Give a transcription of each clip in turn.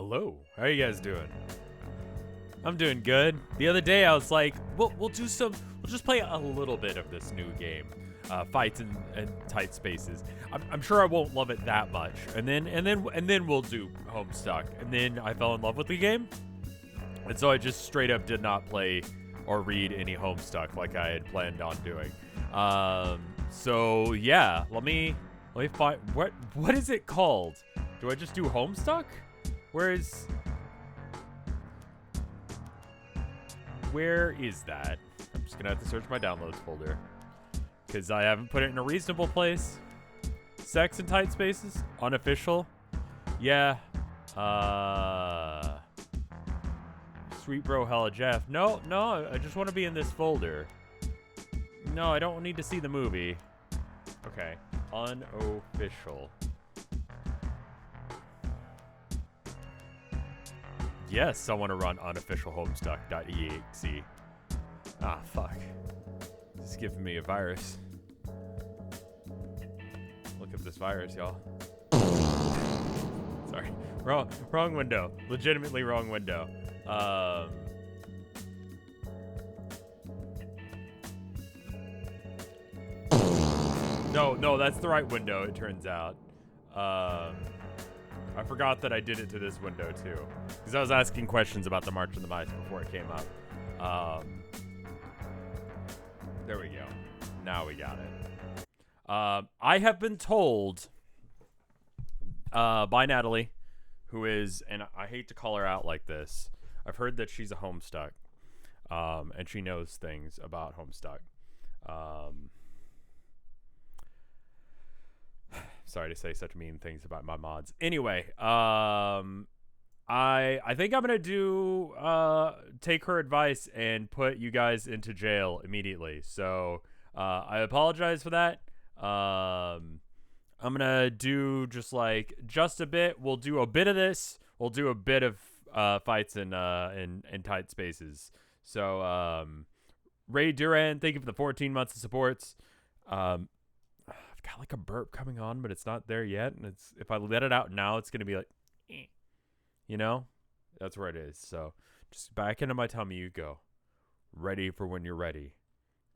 Hello, how are you guys doing? I'm doing good. The other day I was like, we'll just play a little bit of this new game, fights in tight spaces. I'm sure I won't love it that much, and then we'll do Homestuck. And then I fell in love with the game, and so I just straight up did not play or read any Homestuck like I had planned on doing. So yeah, let me find what is it called? Do I just do Homestuck? Where is that? I'm just gonna have to search my downloads folder because I haven't put it in a reasonable place. Sex in tight spaces, unofficial. Yeah. Sweet bro, hella Jeff. No, I just want to be in this folder. No, I don't need to see the movie. Okay, unofficial. Yes, I want to run unofficial homestuck.exe. Ah, fuck. It's giving me a virus. Look at this virus, y'all. Sorry. Wrong window. Legitimately wrong window. No, that's the right window, it turns out. I forgot that I did it to this window too, because I was asking questions about the March of the Mice before it came up. There we go. Now we got it. I have been told by Natalie, who is, and I hate to call her out like this, I've heard that she's a Homestuck, and she knows things about Homestuck. Sorry to say such mean things about my mods. Anyway, I think I'm gonna do take her advice and put you guys into jail immediately. So I apologize for that. I'm gonna do just a bit. We'll do a bit of this. We'll do a bit of fights in tight spaces. So Ray Duran, thank you for the 14 months of supports. Got like a burp coming on, but it's not there yet, and it's, if I let it out now, it's gonna be like, you know, that's where it is. So just back into my tummy you go, ready for when you're ready.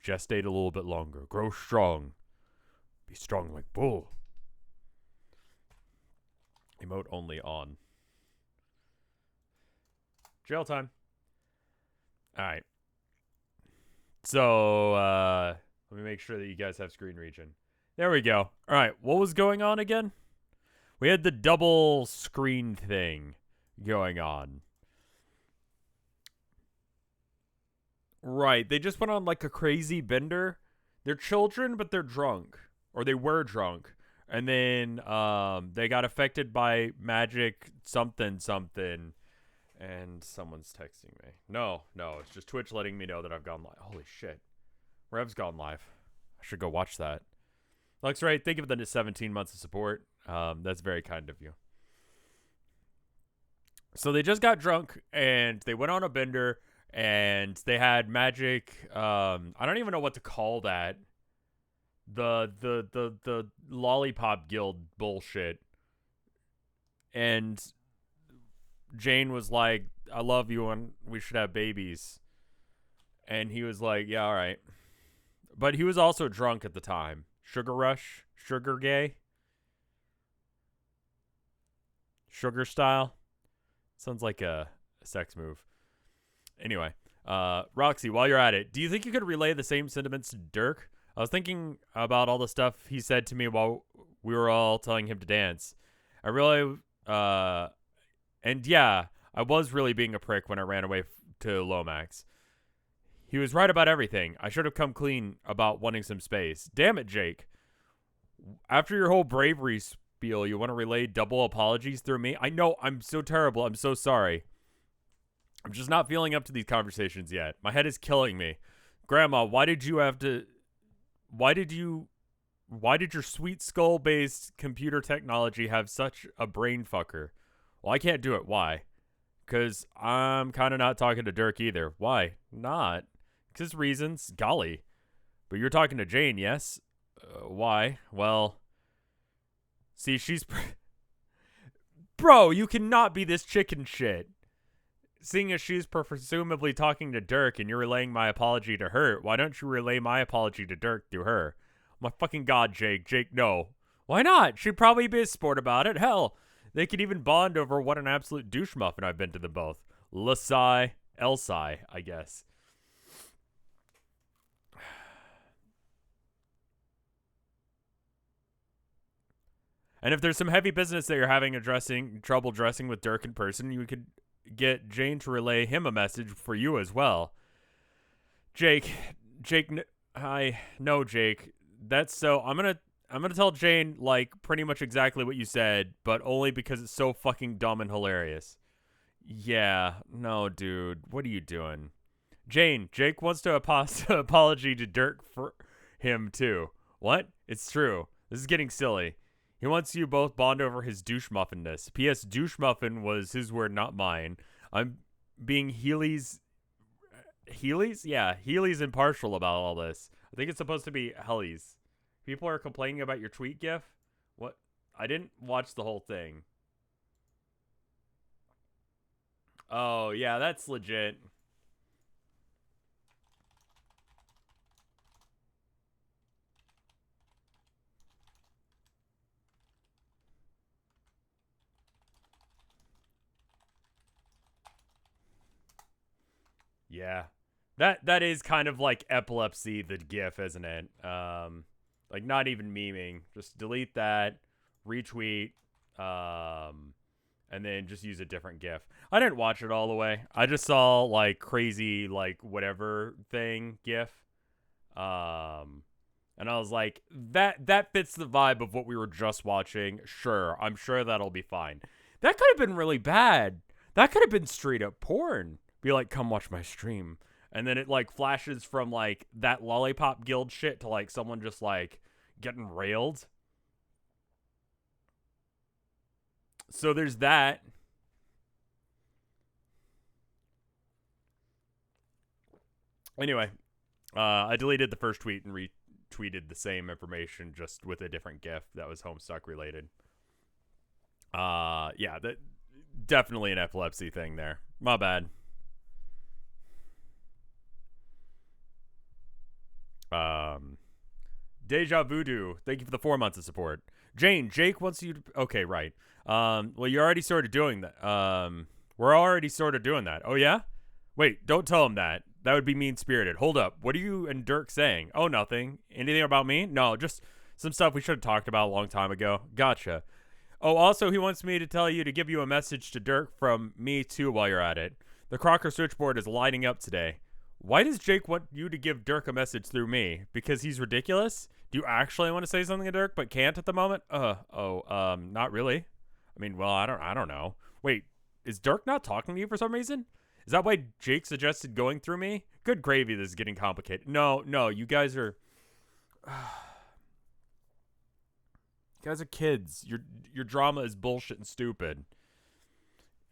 Gestate a little bit longer, grow strong, be strong like bull. Emote only on. Jail time. All right, so let me make sure that you guys have screen region. There we go. All right, what was going on again? We had the double screen thing going on. Right, they just went on like a crazy bender. They're children, but they're drunk. Or they were drunk. And then they got affected by magic something. And someone's texting me. No, it's just Twitch letting me know that I've gone live. Holy shit. Rev's gone live. I should go watch that. Looks right. Thank you for the 17 months of support. That's very kind of you. So they just got drunk and they went on a bender and they had magic. I don't even know what to call that. The lollipop guild bullshit. And Jane was like, "I love you and we should have babies." And he was like, "Yeah, all right." But he was also drunk at the time. Sugar rush? Sugar gay? Sugar style? Sounds like a sex move. Anyway, Roxy, while you're at it, do you think you could relay the same sentiments to Dirk? I was thinking about all the stuff he said to me while we were all telling him to dance. I really, and yeah, I was really being a prick when I ran away to Lomax. He was right about everything. I should have come clean about wanting some space. Damn it, Jake. After your whole bravery spiel, you want to relay double apologies through me? I know, I'm so terrible. I'm so sorry. I'm just not feeling up to these conversations yet. My head is killing me. Grandma, why did your sweet skull-based computer technology have such a brain fucker? Well, I can't do it. Why? Because I'm kind of not talking to Dirk either. Why not? Because reasons. Golly. But you're talking to Jane, yes? Why? Well, see, Bro, you cannot be this chicken shit. Seeing as she's presumably talking to Dirk and you're relaying my apology to her, why don't you relay my apology to Dirk through her? My fucking god, Jake. Jake, no. Why not? She'd probably be a sport about it. Hell, they could even bond over what an absolute douche muffin I've been to them both. Lasai, Elsai, I guess. And if there's some heavy business that you're having trouble addressing with Dirk in person, you could get Jane to relay him a message for you as well. Jake, no, Jake. That's so. I'm gonna tell Jane like pretty much exactly what you said, but only because it's so fucking dumb and hilarious. Yeah, no, dude. What are you doing? Jane, Jake wants to apology to Dirk for him too. What? It's true. This is getting silly. He wants you both bond over his douche muffinness. P.S. Douche muffin was his word, not mine. I'm being Healy's impartial about all this. I think it's supposed to be Helly's. People are complaining about your tweet gif. What? I didn't watch the whole thing. Oh, yeah, that's legit. Yeah. That is kind of like epilepsy, the gif, isn't it? Like not even memeing. Just delete that, retweet, and then just use a different gif. I didn't watch it all the way. I just saw like crazy like whatever thing gif. And I was like, that fits the vibe of what we were just watching. Sure, I'm sure that'll be fine. That could have been really bad. That could have been straight up porn. Be like, come watch my stream. And then it like flashes from like that Lollipop Guild shit to like someone just like getting railed. So there's that. Anyway, I deleted the first tweet and retweeted the same information just with a different GIF that was Homestuck related. Yeah, that definitely an epilepsy thing there. My bad. Deja Voodoo, thank you for the 4 months of support. Jane, Jake wants you to... Okay, right. Well, you're already sort of doing that. We're already sort of doing that. Oh, yeah? Wait, don't tell him that. That would be mean-spirited. Hold up. What are you and Dirk saying? Oh, nothing. Anything about me? No, just some stuff we should have talked about a long time ago. Gotcha. Oh, also, he wants me to tell you to give you a message to Dirk from me, too, while you're at it. The Crocker switchboard is lighting up today. Why does Jake want you to give Dirk a message through me? Because he's ridiculous? Do you actually want to say something to Dirk but can't at the moment? Not really. I mean, well, I don't know. Wait, is Dirk not talking to you for some reason? Is that why Jake suggested going through me? Good gravy, this is getting complicated. No, you guys are... you guys are kids. Your drama is bullshit and stupid.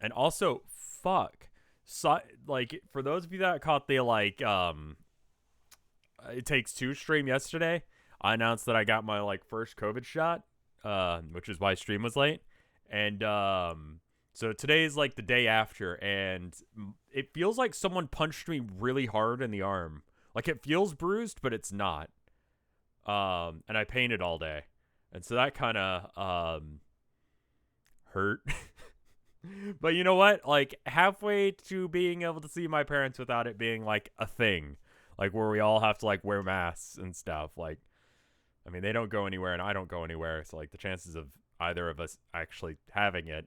And also, fuck. So, like, for those of you that caught the, like, It Takes Two stream yesterday, I announced that I got my, like, first COVID shot, which is why stream was late. And, so today is, like, the day after, and it feels like someone punched me really hard in the arm. Like, it feels bruised, but it's not. And I painted all day. And so that kind of, hurt. But you know what? Like, halfway to being able to see my parents without it being, like, a thing. Like, where we all have to, like, wear masks and stuff. Like, I mean, they don't go anywhere and I don't go anywhere. So, like, the chances of either of us actually having it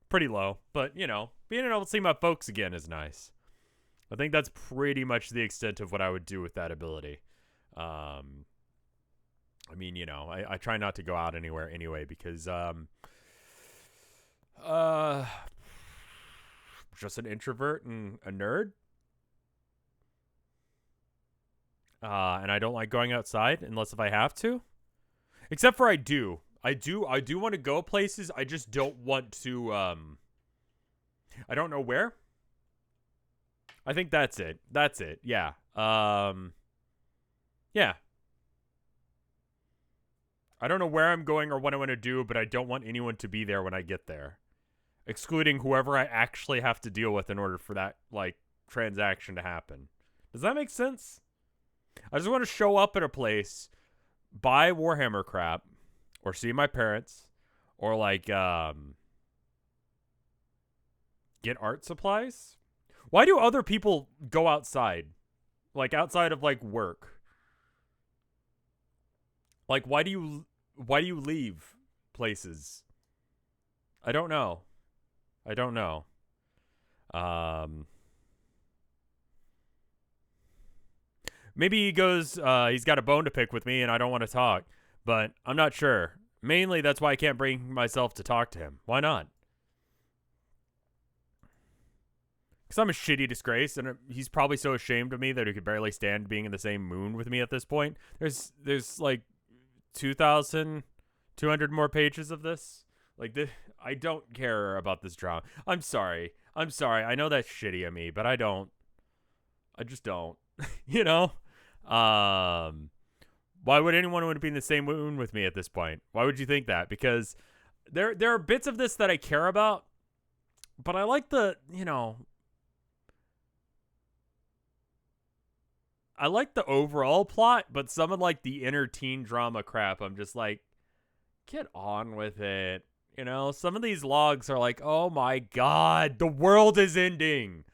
pretty low. But, you know, being able to see my folks again is nice. I think that's pretty much the extent of what I would do with that ability. I mean, you know, I try not to go out anywhere anyway because, just an introvert and a nerd. And I don't like going outside unless if I have to. Except for I do want to go places. I just don't want to, I don't know where. I think that's it. Yeah. Yeah. I don't know where I'm going or what I want to do, but I don't want anyone to be there when I get there. Excluding whoever I actually have to deal with in order for that, like, transaction to happen. Does that make sense? I just want to show up at a place, buy Warhammer crap, or see my parents, or, like, get art supplies? Why do other people go outside? Like, outside of, like, work? Like, why do you leave places? I don't know. Maybe he goes, he's got a bone to pick with me and I don't want to talk, but I'm not sure. Mainly, that's why I can't bring myself to talk to him. Why not? Because I'm a shitty disgrace, and he's probably so ashamed of me that he could barely stand being in the same moon with me at this point. There's like 2,200 more pages of this. Like, I don't care about this drama. I'm sorry. I know that's shitty of me, but I just don't. You know? Why would anyone want to be in the same moon with me at this point? Why would you think that? Because there are bits of this that I care about, but I like the, I like the overall plot, but some of, like, the inner teen drama crap, I'm just like, get on with it. Some of these logs are like, oh my god, the world is ending.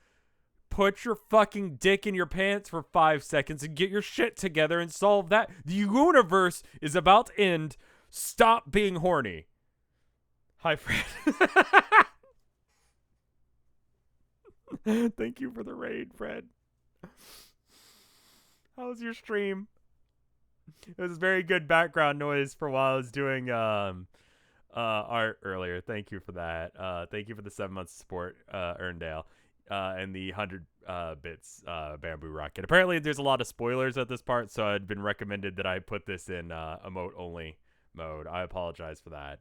Put your fucking dick in your pants for 5 seconds and get your shit together and solve that. The universe is about to end. Stop being horny. Hi, Fred. Thank you for the raid, Fred. How was your stream? It was very good background noise for while I was doing art earlier. Thank you for that. Thank you for the 7 months of support, Erndale, and the 100 bits bamboo rocket. Apparently, there's a lot of spoilers at this part, so I'd been recommended that I put this in emote only mode. I apologize for that.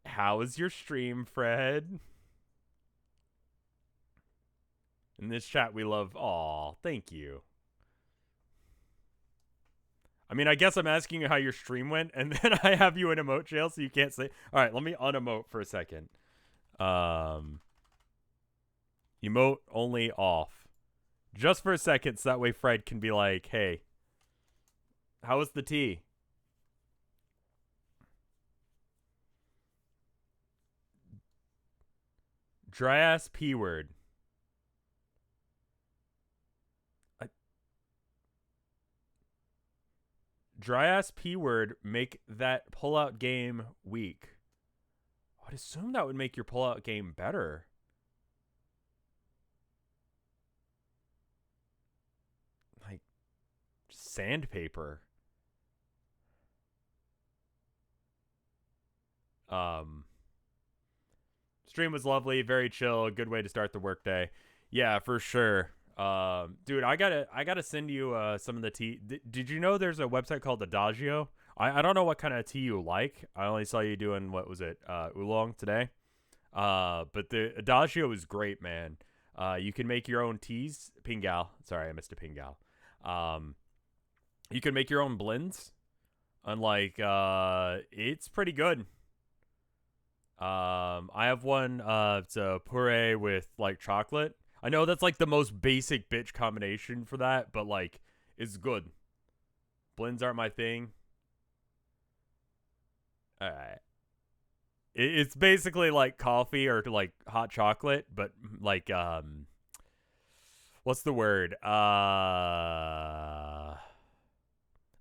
How was your stream, Fred? In this chat, we love. Aw, thank you. I mean, I guess I'm asking you how your stream went, and then I have you in emote jail, so you can't say. All right, let me unemote for a second. Emote only off. Just for a second, so that way Fred can be like, hey, how was the tea? Dry ass P word. Dry ass P word make that pullout game weak. I'd assume that would make your pullout game better. Like sandpaper. Stream was lovely, very chill, good way to start the workday. Yeah, for sure. Dude, I gotta send you some of the tea. Did you know there's a website called Adagio? I don't know what kind of tea you like. I only saw you doing, what was it, oolong today. But the Adagio is great, man. You can make your own teas. Pingal. Sorry, I missed a pingal. You can make your own blends. Unlike, it's pretty good. I have one, it's a puree with, like, chocolate. I know that's, like, the most basic bitch combination for that, but, like, it's good. Blends aren't my thing. Alright. It's basically like coffee or, like, hot chocolate, but, like, what's the word? I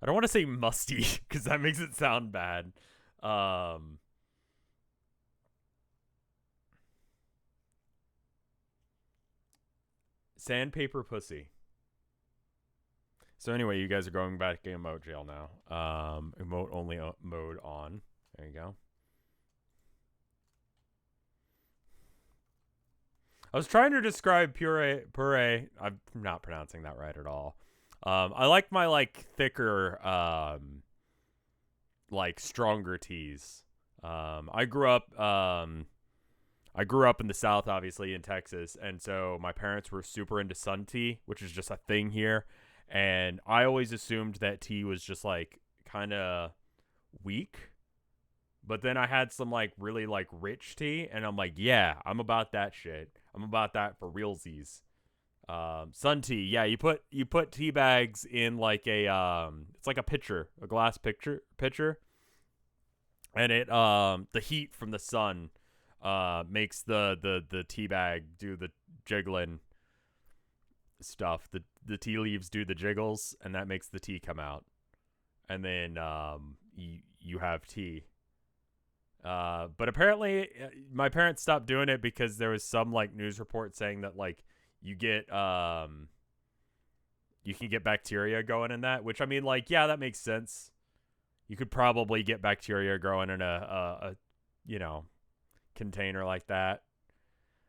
don't want to say musty, because that makes it sound bad. Sandpaper pussy. So anyway, you guys are going back to emote jail now. Emote only mode on. There you go. I was trying to describe puree. I'm not pronouncing that right at all. I like my, like, thicker, like, stronger teas. I grew up in the South, obviously, in Texas, and so my parents were super into sun tea, which is just a thing here. And I always assumed that tea was just, like, kind of weak. But then I had some like really like rich tea, and I'm like, yeah, I'm about that shit. I'm about that for realsies. Sun tea, yeah. You put tea bags in like a it's like a pitcher, a glass pitcher, and it the heat from the sun makes the tea bag do the jiggling stuff. The tea leaves do the jiggles, and that makes the tea come out, and then you have tea. But apparently my parents stopped doing it because there was some like news report saying that like you can get bacteria going in that, which I mean, like, yeah, that makes sense. You could probably get bacteria growing in a container like that.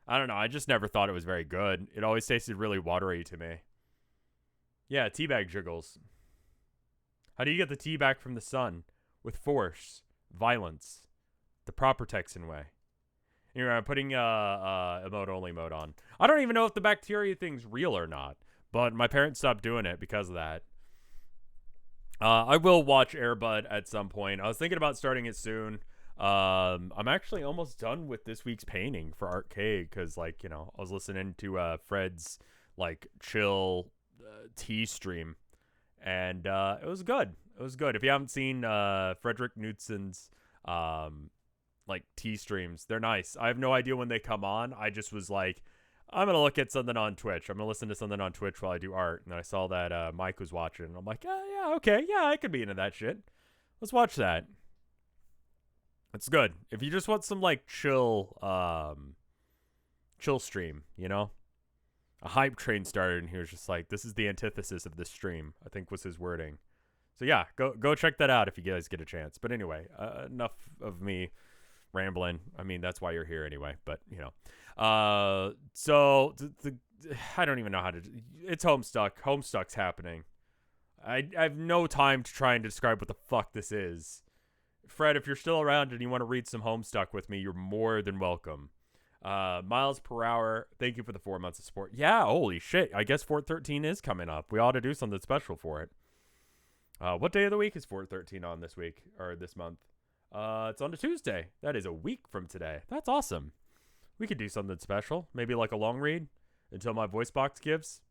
I don't know. I just never thought it was very good. It always tasted really watery to me. Yeah, teabag jiggles. How do you get the tea back from the sun? With force, violence, the proper Texan way. Anyway, I'm putting emote only mode on. I don't even know if the bacteria thing's real or not, but my parents stopped doing it because of that. I will watch Air Bud at some point. I was thinking about starting it soon. I'm actually almost done with this week's painting for Arcade because, like, I was listening to Fred's like chill tea stream, and it was good. It was good. If you haven't seen Frederick Knutson's like tea streams, they're nice. I have no idea when they come on. I just was like, I'm gonna look at something on Twitch. I'm gonna listen to something on Twitch while I do art, and I saw that Mike was watching, and I'm like, yeah, okay, yeah, I could be into that shit. Let's watch that. It's good. If you just want some like chill stream, a hype train started, and he was just like, this is the antithesis of this stream, I think was his wording. So yeah, go check that out if you guys get a chance. But anyway, enough of me rambling. I mean, that's why you're here anyway. But so I don't even know how to. It's Homestuck. Homestuck's happening. I have no time to try and describe what the fuck this is. Fred, if you're still around and you want to read some Homestuck with me, you're more than welcome. Miles per hour, thank you for the 4 months of support. Yeah, holy shit. I guess Fort 13 is coming up. We ought to do something special for it. What day of the week is Fort 13 on this week or this month? It's on a Tuesday. That is a week from today. That's awesome. We could do something special. Maybe like a long read until my voice box gives.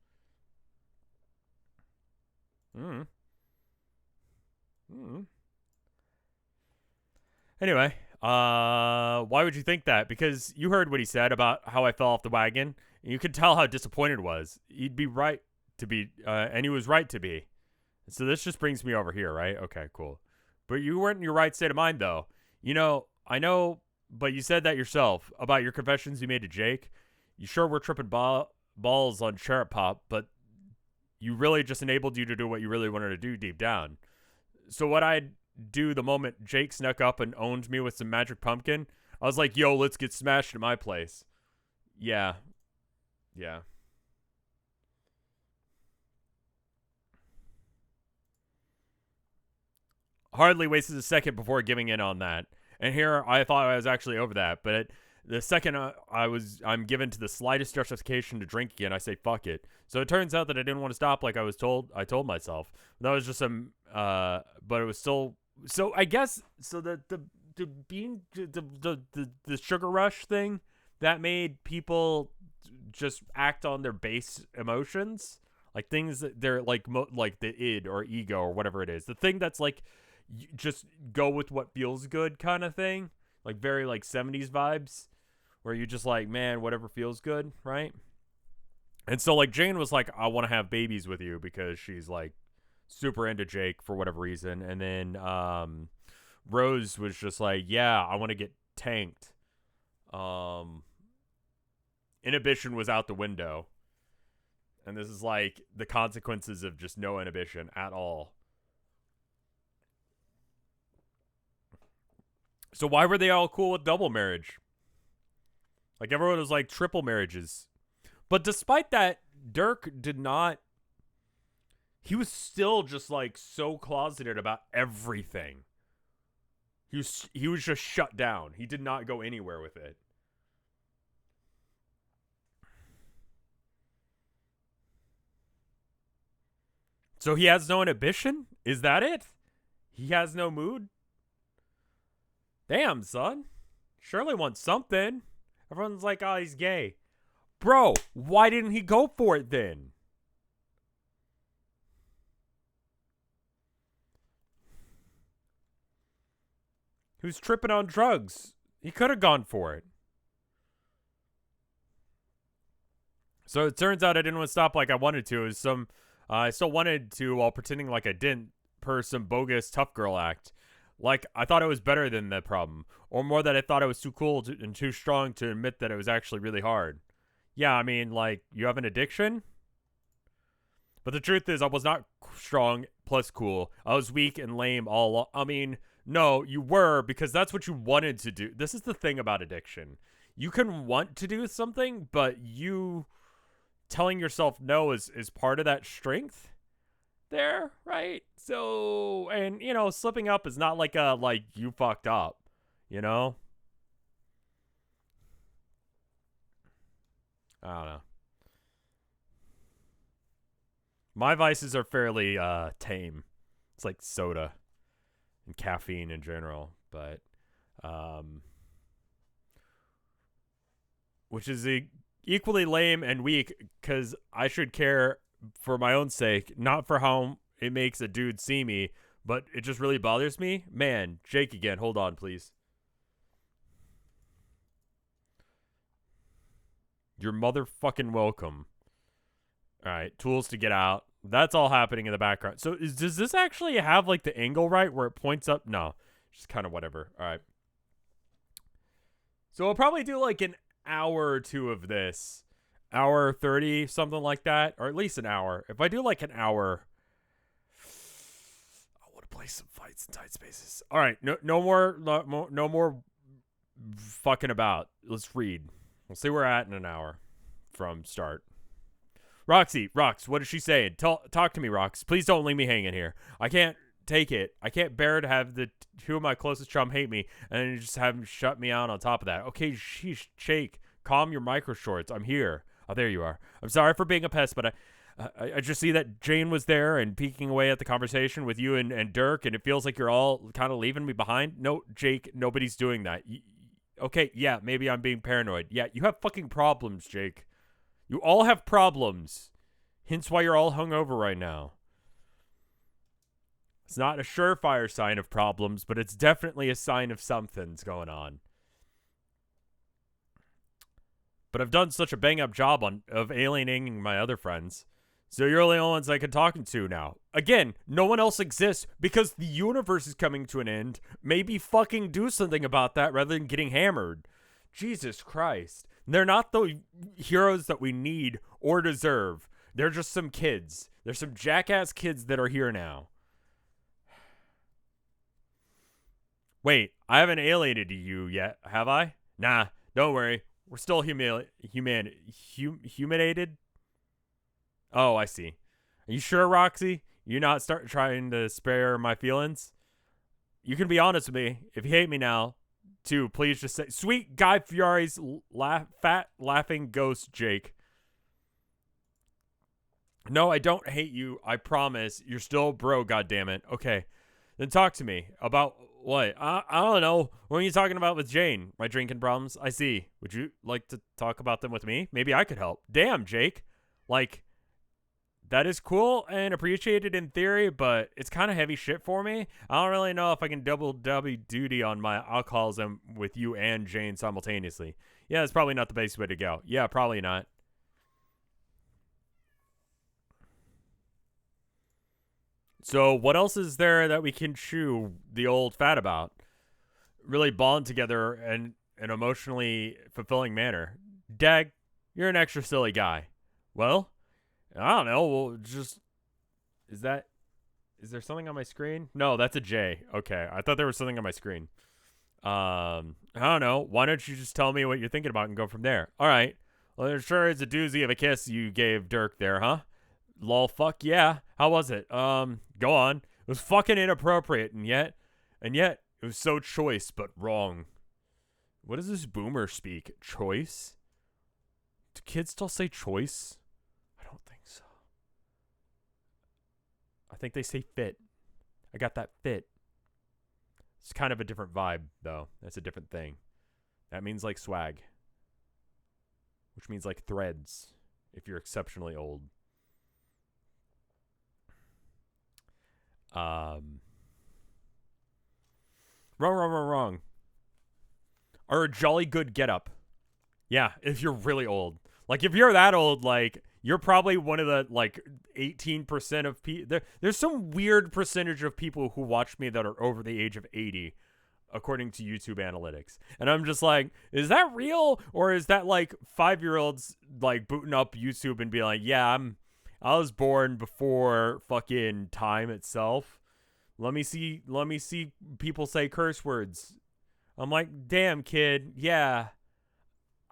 Anyway, why would you think that? Because you heard what he said about how I fell off the wagon. And you could tell how disappointed was. He'd be right to be, and he was right to be. So this just brings me over here, right? Okay, cool. But you weren't in your right state of mind, though. I know, but you said that yourself about your confessions you made to Jake. You sure were tripping balls on Cherub Pop, but you really just enabled you to do what you really wanted to do deep down. So what I'd do the moment Jake snuck up and owned me with some magic pumpkin, I was like, yo, let's get smashed at my place. Yeah. Hardly wasted a second before giving in on that. And here I thought I was actually over that, but the second I'm given to the slightest justification to drink again, I say fuck it. So it turns out that I didn't want to stop like I told myself. That was just some but it was still. So I guess the sugar rush thing that made people just act on their base emotions, like things that they're like like the id or ego or whatever it is, the thing that's like just go with what feels good kind of thing, like very like 70s vibes, where you just like, man, whatever feels good, right? And so like Jane was like, I want to have babies with you because she's like super into Jake for whatever reason. And then Rose was just like, yeah, I want to get tanked. Inhibition was out the window. And this is like the consequences of just no inhibition at all. So why were they all cool with double marriage? Like everyone was like triple marriages. But despite that, Dirk did not. He was still just like so closeted about everything. He was just shut down. He did not go anywhere with it. So he has no inhibition? Is that it? He has no mood? Damn, son. Surely wants something. Everyone's like, oh, he's gay. Bro, why didn't he go for it then? Who's tripping on drugs? He could have gone for it. So it turns out I didn't want to stop like I wanted to. It was I still wanted to while pretending like I didn't per some bogus tough girl act. Like I thought it was better than the problem. Or more that I thought it was too cool and too strong to admit that it was actually really hard. Yeah, I mean, like, you have an addiction? But the truth is, I was not strong plus cool. I was weak and lame all along. I mean, no, you were, because that's what you wanted to do. This is the thing about addiction. You can want to do something, but you telling yourself no is part of that strength there, right? So, and, you know, slipping up is not like you fucked up, you know? I don't know. My vices are fairly tame. It's like soda and caffeine in general, but which is equally lame and weak because I should care for my own sake, not for how it makes a dude see me, but it just really bothers me. Man, Jake again. Hold on, please. You're motherfucking welcome. All right, tools to get out. That's all happening in the background. So does this actually have like the angle right where it points up? No, just kind of whatever. All right. So I'll probably do like an hour or two of this. Hour 30, something like that. Or at least an hour. If I do like an hour, I want to play some fights in tight spaces. All right, no more fucking about. Let's read. We'll see where we're at in an hour from start. Rox, what is she saying? Talk to me, Rox. Please don't leave me hanging here. I can't take it. I can't bear to have the two of my closest chum hate me and then just have them shut me out on top of that. Okay, sheesh, Shake. Calm your micro shorts. I'm here. Oh, there you are. I'm sorry for being a pest, but I just see that Jane was there and peeking away at the conversation with you and Dirk, and it feels like you're all kind of leaving me behind. No, Jake, nobody's doing that. Okay, yeah, maybe I'm being paranoid. Yeah, you have fucking problems, Jake. You all have problems. Hence why you're all hungover right now. It's not a surefire sign of problems, but it's definitely a sign of something's going on. But I've done such a bang-up job of alienating my other friends. So you're the only ones I can talk to now. Again, no one else exists because the universe is coming to an end. Maybe fucking do something about that rather than getting hammered. Jesus Christ. They're not the heroes that we need or deserve. They're just some kids. They're some jackass kids that are here now. Wait, I haven't alienated you yet, have I? Nah, don't worry. We're still humanated? Oh, I see. Are you sure, Roxy? You not start trying to spare my feelings? You can be honest with me. If you hate me now, too, please just say, Sweet Guy Fieri's fat laughing ghost Jake. No, I don't hate you. I promise. You're still bro, goddammit. Okay. Then talk to me about what? I don't know. What are you talking about with Jane? My drinking problems? I see. Would you like to talk about them with me? Maybe I could help. Damn, Jake. Like, that is cool and appreciated in theory, but it's kind of heavy shit for me. I don't really know if I can double duty on my alcoholism with you and Jane simultaneously. Yeah, it's probably not the best way to go. Yeah, probably not. So what else is there that we can chew the old fat about? Really bond together in an emotionally fulfilling manner. Dag, you're an extra silly guy. Well, I don't know. Well, just is there something on my screen? No, that's a J. Okay, I thought there was something on my screen. I don't know. Why don't you just tell me what you're thinking about and go from there? All right. Well, there sure is a doozy of a kiss you gave Dirk there, huh? Lol, fuck yeah. How was it? Go on. It was fucking inappropriate, and yet, it was so choice, but wrong. What does this boomer speak? Choice? Do kids still say choice? I don't think so. I think they say fit. I got that fit. It's kind of a different vibe, though. That's a different thing. That means like swag, which means like threads if you're exceptionally old. Wrong. Or a jolly good getup. Yeah, if you're really old. Like, if you're that old, like, you're probably one of the, like, 18% of people. There's some weird percentage of people who watch me that are over the age of 80, according to YouTube analytics. And I'm just like, is that real? Or is that, like, 5-year-olds, like, booting up YouTube and being like, yeah, I was born before fucking time itself. Let me see people say curse words. I'm like, damn, kid, yeah.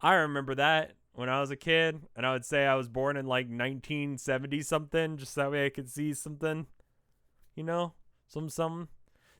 I remember that when I was a kid, and I would say I was born in like 1970 something, just that way I could see something, you know, something.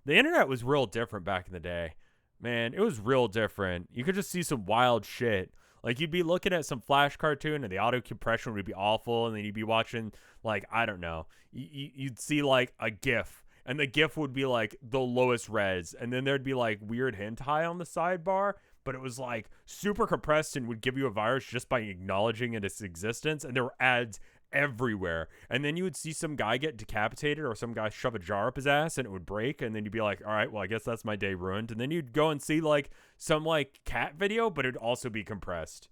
The internet was real different back in the day, man. It was real different. You could just see some wild shit. Like, you'd be looking at some Flash cartoon, and the auto compression would be awful, and then you'd be watching, like, I don't know, you'd see like a GIF, and the GIF would be like the lowest res, and then there'd be like weird hentai on the sidebar. But it was like super compressed and would give you a virus just by acknowledging its existence. And there were ads everywhere. And then you would see some guy get decapitated or some guy shove a jar up his ass and it would break. And then you'd be like, all right, well, I guess that's my day ruined. And then you'd go and see like some like cat video, but it'd also be compressed.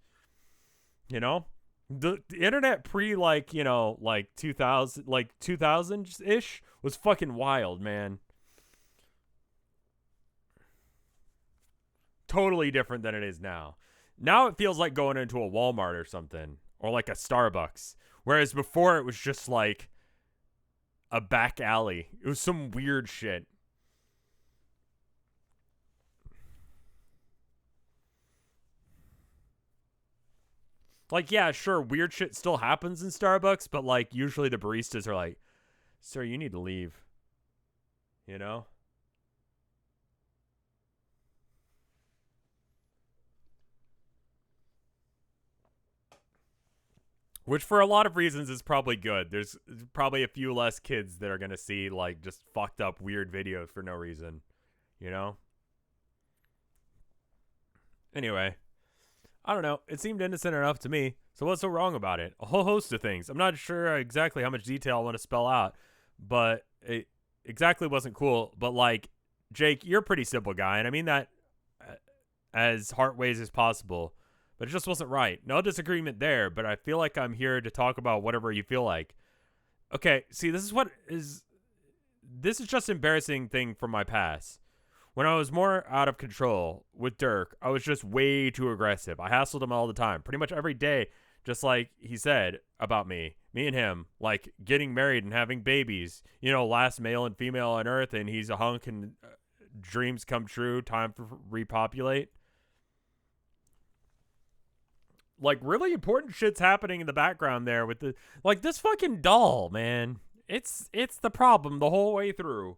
You know? The internet pre like, you know, like 2000-ish was fucking wild, man. Totally different than it is now. Now it feels like going into a Walmart or something, or like a Starbucks. Whereas before it was just like a back alley. It was some weird shit. Like, yeah, sure, weird shit still happens in Starbucks, but like usually the baristas are like, sir, you need to leave. You know? Which for a lot of reasons is probably good. There's probably a few less kids that are going to see like just fucked up weird videos for no reason, you know? Anyway, I don't know. It seemed innocent enough to me. So what's so wrong about it? A whole host of things. I'm not sure exactly how much detail I want to spell out, but it exactly wasn't cool. But like, Jake, you're a pretty simple guy, and I mean that as heartways as possible. But it just wasn't right. No disagreement there, but I feel like I'm here to talk about whatever you feel like. Okay, see, this is just an embarrassing thing from my past. When I was more out of control with Dirk, I was just way too aggressive. I hassled him all the time, pretty much every day, just like he said about me and him, like getting married and having babies. You know, last male and female on Earth, and he's a hunk and dreams come true, time for repopulate. Like, really important shit's happening in the background there with the, like, this fucking doll, man. It's the problem the whole way through.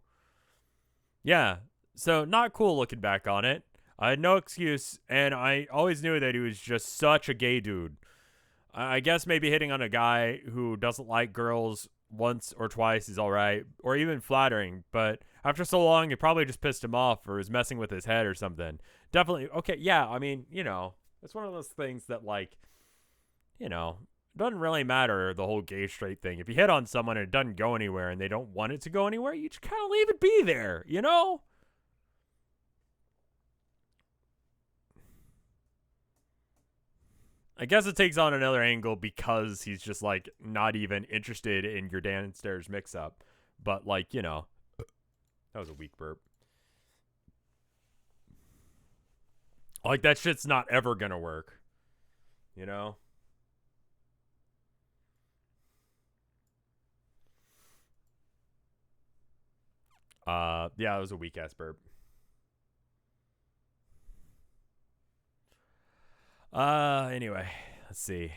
Yeah, so not cool looking back on it. I had no excuse, and I always knew that he was just such a gay dude. I guess maybe hitting on a guy who doesn't like girls once or twice is alright, or even flattering, but after so long, it probably just pissed him off or was messing with his head or something. Definitely, okay, yeah, I mean, you know, it's one of those things that, like, you know, doesn't really matter, the whole gay straight thing. If you hit on someone and it doesn't go anywhere and they don't want it to go anywhere, you just kind of leave it be there, you know? I guess it takes on another angle because he's just, like, not even interested in your downstairs mix-up. But, like, you know, that was a weak burp. Like, that shit's not ever gonna work. You know? Yeah, it was a weak ass burp. Anyway, let's see.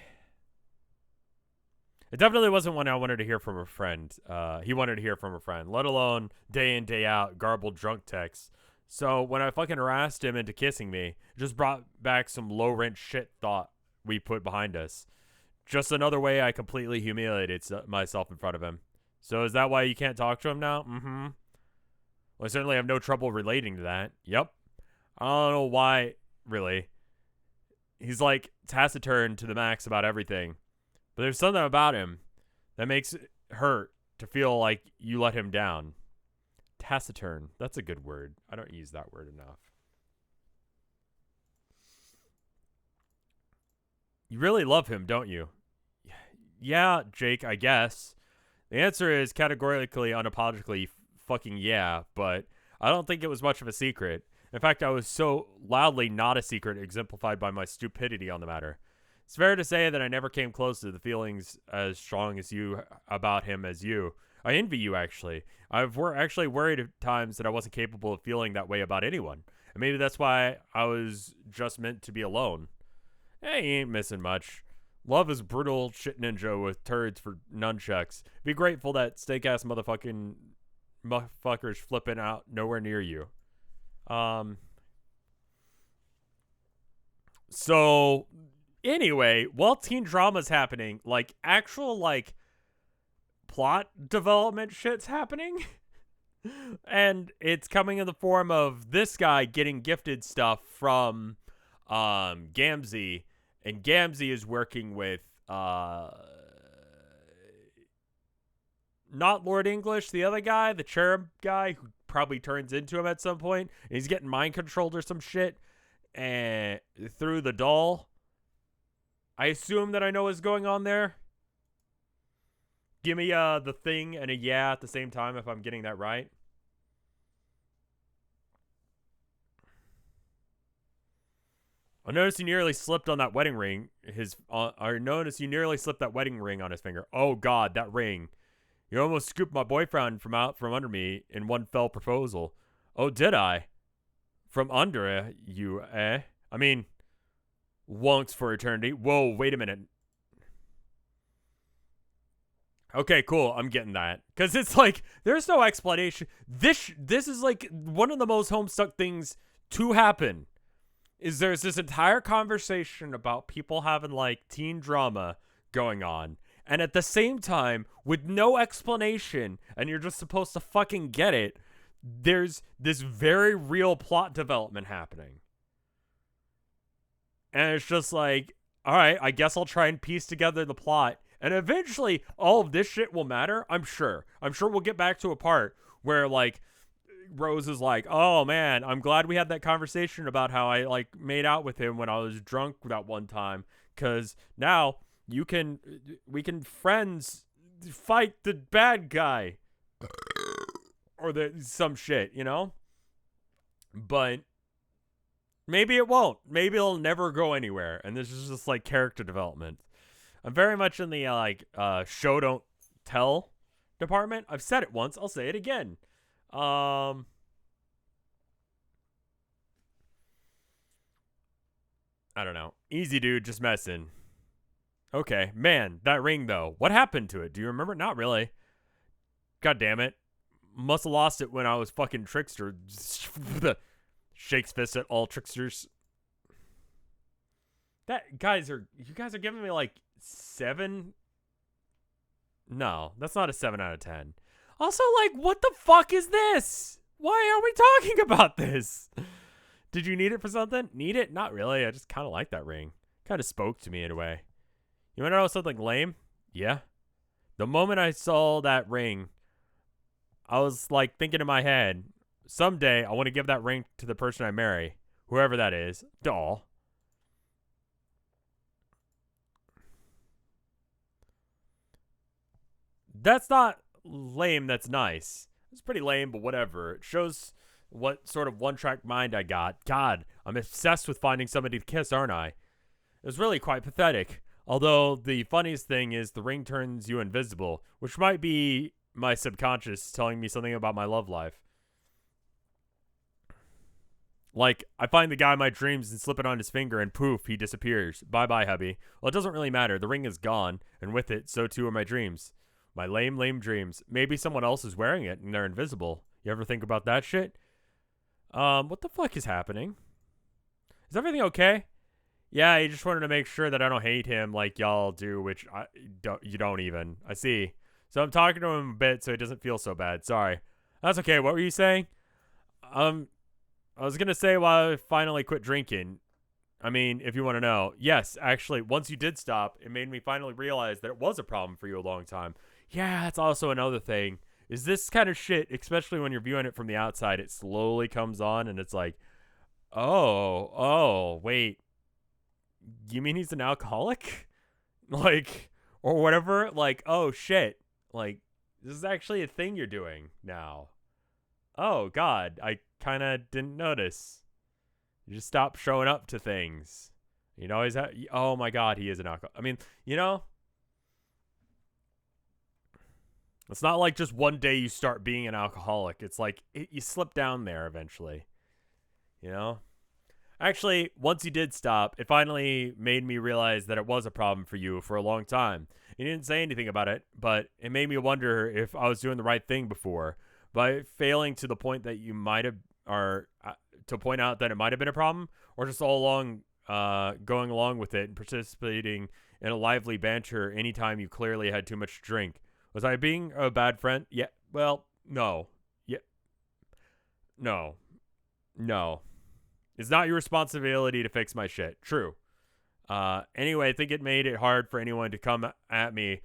It definitely wasn't one I wanted to hear from a friend. He wanted to hear from a friend, let alone day in, day out, garbled drunk texts. So when I fucking harassed him into kissing me, it just brought back some low rent shit thought we put behind us. Just another way I completely humiliated myself in front of him. So is that why you can't talk to him now? Mm-hmm. Well, I certainly have no trouble relating to that. Yep. I don't know why, really. He's like taciturn to the max about everything. But there's something about him that makes it hurt to feel like you let him down. Taciturn. That's a good word. I don't use that word enough. You really love him, don't you? Yeah, Jake, I guess. The answer is categorically, unapologetically fucking yeah, but I don't think it was much of a secret. In fact, I was so loudly not a secret, exemplified by my stupidity on the matter. It's fair to say that I never came close to the feelings as strong as you about him as you. I envy you, actually. I've actually worried at times that I wasn't capable of feeling that way about anyone. And maybe that's why I was just meant to be alone. Hey, he ain't missing much. Love is brutal shit ninja with turds for nunchucks. Be grateful that steak-ass motherfuckers flipping out nowhere near you. So, anyway, while teen drama's happening, like, actual, like, plot development shit's happening. And it's coming in the form of this guy getting gifted stuff from Gamzee, and Gamzee is working with not Lord English, the other guy, the cherub guy who probably turns into him at some point. And he's getting mind controlled or some shit and through the doll. I assume that I know what's going on there. Give me the thing and a yeah at the same time if I'm getting that right. I noticed you nearly slipped on that wedding ring. I noticed you nearly slipped that wedding ring on his finger. Oh God, that ring! You almost scooped my boyfriend from out from under me in one fell proposal. Oh, did I? From under you, eh? I mean, wonks for eternity. Whoa, wait a minute. Okay, cool. I'm getting that. Because it's like, there's no explanation. This is like one of the most Homestuck things to happen. Is there's this entire conversation about people having like teen drama going on. And at the same time, with no explanation, and you're just supposed to fucking get it, there's this very real plot development happening. And it's just like, all right, I guess I'll try and piece together the plot. And eventually, all of this shit will matter, I'm sure. I'm sure we'll get back to a part where, like, Rose is like, oh, man, I'm glad we had that conversation about how I, like, made out with him when I was drunk that one time. Because now we can friends fight the bad guy. Or some shit, you know? But maybe it won't. Maybe it'll never go anywhere. And this is just, like, character development. I'm very much in the, show don't tell department. I've said it once. I'll say it again. I don't know. Easy, dude. Just messing. Okay. Man, that ring, though. What happened to it? Do you remember? Not really. God damn it. Must have lost it when I was fucking trickster. Shakes fist at all tricksters. You guys are giving me like 7? No, that's not a 7 out of 10. Also, like, what the fuck is this? Why are we talking about this? Did you need it for something? Need it? Not really. I just kind of like that ring. Kind of spoke to me in a way. You want to know something lame? Yeah. The moment I saw that ring, I was like thinking in my head, someday I want to give that ring to the person I marry, whoever that is. Doll. That's not lame, that's nice. It's pretty lame, but whatever. It shows what sort of one-track mind I got. God, I'm obsessed with finding somebody to kiss, aren't I? It was really quite pathetic. Although the funniest thing is the ring turns you invisible, which might be my subconscious telling me something about my love life. Like, I find the guy in my dreams and slip it on his finger and poof, he disappears. Bye-bye, hubby. Well, it doesn't really matter. The ring is gone, and with it, so too are my dreams. My lame dreams. Maybe someone else is wearing it and they're invisible. You ever think about that shit? What the fuck is happening? Is everything okay? Yeah, he just wanted to make sure that I don't hate him like y'all do, which you don't even. I see. So I'm talking to him a bit so he doesn't feel so bad. Sorry. That's okay. What were you saying? I was gonna say why I finally quit drinking. I mean, if you want to know, yes, actually, once you did stop, it made me finally realize that it was a problem for you a long time. Yeah, that's also another thing. Is this kind of shit, especially when you're viewing it from the outside, it slowly comes on and it's like, oh, wait, you mean he's an alcoholic? Like, or whatever? Like, oh shit. Like, this is actually a thing you're doing now. Oh, God, I kind of didn't notice. You just stop showing up to things. You'd always have, oh my God, he is an alcoholic. I mean, you know, it's not like just one day you start being an alcoholic. It's like you slip down there eventually, you know? Actually, once you did stop, it finally made me realize that it was a problem for you for a long time. You didn't say anything about it, but it made me wonder if I was doing the right thing before. By failing to the point that you might have, or to point out that it might have been a problem, or just all along going along with it and participating in a lively banter anytime you clearly had too much to drink. Was I being a bad friend? Yeah. Well, no. Yeah. No. It's not your responsibility to fix my shit. True. Anyway, I think it made it hard for anyone to come at me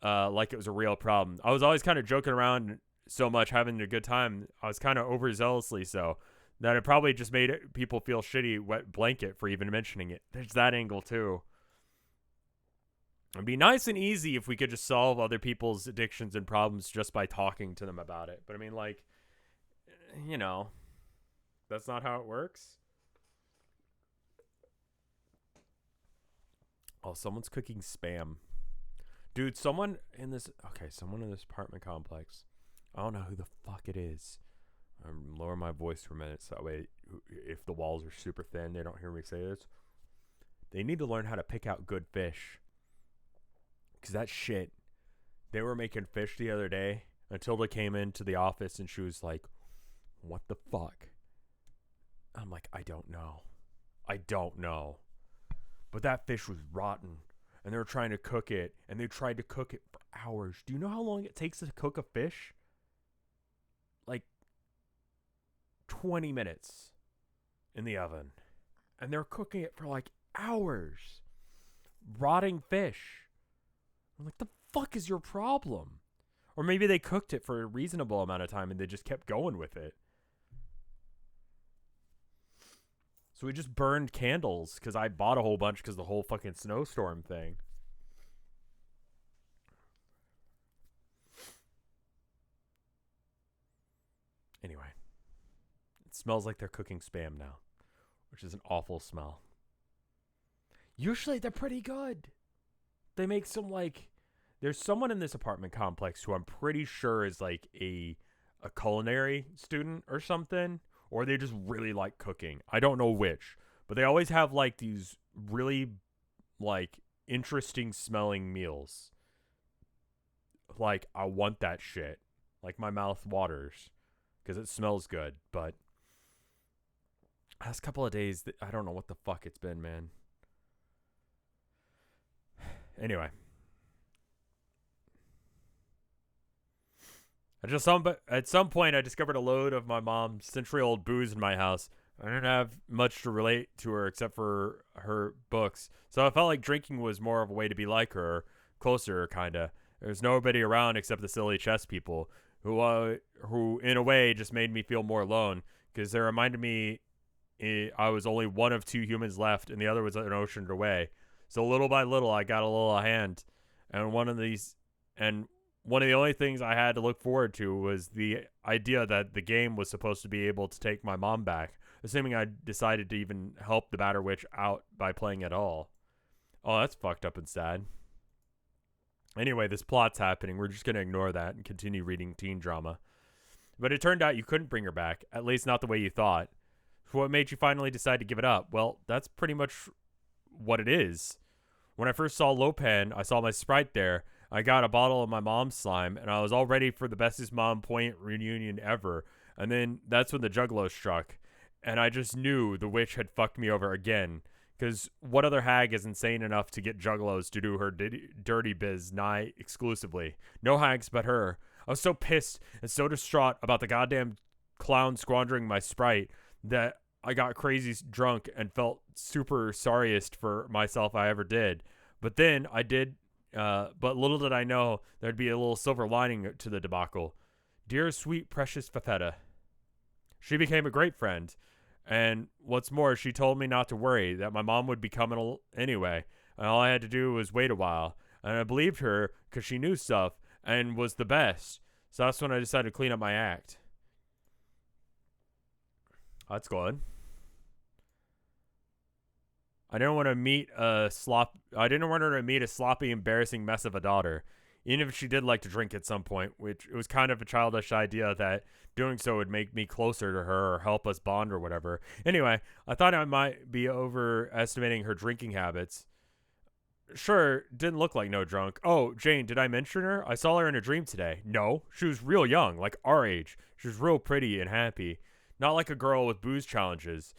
like it was a real problem. I was always kind of joking around so much, having a good time. I was kind of overzealously so that it probably just made people feel shitty, wet blanket for even mentioning it. There's that angle too. It'd be nice and easy if we could just solve other people's addictions and problems just by talking to them about it. But I mean, like, you know, that's not how it works. Oh, someone's cooking Spam. Dude, someone in this apartment complex. I don't know who the fuck it is. I'm lower my voice for a minute so that way if the walls are super thin, they don't hear me say this. They need to learn how to pick out good fish. Because that shit, they were making fish the other day until they came into the office and she was like, what the fuck? I'm like, I don't know. But that fish was rotten. And they were trying to cook it. And they tried to cook it for hours. Do you know how long it takes to cook a fish? Like 20 minutes in the oven. And they're cooking it for like hours. Rotting fish. I'm like, the fuck is your problem? Or maybe they cooked it for a reasonable amount of time and they just kept going with it. So we just burned candles because I bought a whole bunch because the whole fucking snowstorm thing. Anyway, it smells like they're cooking Spam now, which is an awful smell. Usually they're pretty good. They make some like, there's someone in this apartment complex who I'm pretty sure is like a culinary student or something. Or they just really like cooking. I don't know which. But they always have like these really like interesting smelling meals. Like, I want that shit. Like, my mouth waters. Because it smells good. But last couple of days, I don't know what the fuck it's been, man. Anyway. At some point, I discovered a load of my mom's century-old booze in my house. I didn't have much to relate to her except for her books. So I felt like drinking was more of a way to be like her, closer, kinda. There's nobody around except the silly chess people, who in a way just made me feel more alone, because they reminded me I was only one of two humans left, and the other was an ocean away. So little by little, I got a little hand, and one of the only things I had to look forward to was the idea that the game was supposed to be able to take my mom back, assuming I decided to even help the Batter Witch out by playing at all. Oh, that's fucked up and sad. Anyway, this plot's happening. We're just going to ignore that and continue reading teen drama. But it turned out you couldn't bring her back, at least not the way you thought. So what made you finally decide to give it up? Well, that's pretty much what it is. When I first saw Lopan, I saw my sprite there. I got a bottle of my mom's slime, and I was all ready for the bestest mom point reunion ever. And then that's when the Juggalo struck. And I just knew the witch had fucked me over again. Because what other hag is insane enough to get Juggalos to do her dirty biz nigh exclusively? No hags but her. I was so pissed and so distraught about the goddamn clown squandering my Sprite that I got crazy drunk and felt super sorriest for myself I ever did. But then I did, but little did I know there'd be a little silver lining to the debacle. Dear sweet precious Fafetta. She became a great friend. And what's more, she told me not to worry, that my mom would be coming anyway. And all I had to do was wait a while. And I believed her because she knew stuff and was the best. So that's when I decided to clean up my act. That's good. I didn't want to meet a I didn't want her to meet a sloppy, embarrassing mess of a daughter. Even if she did like to drink at some point, which it was kind of a childish idea that doing so would make me closer to her or help us bond or whatever. Anyway, I thought I might be overestimating her drinking habits. Sure, didn't look like no drunk. Oh, Jane, did I mention her? I saw her in a dream today. No, she was real young, like our age. She was real pretty and happy. Not like a girl with booze challenges.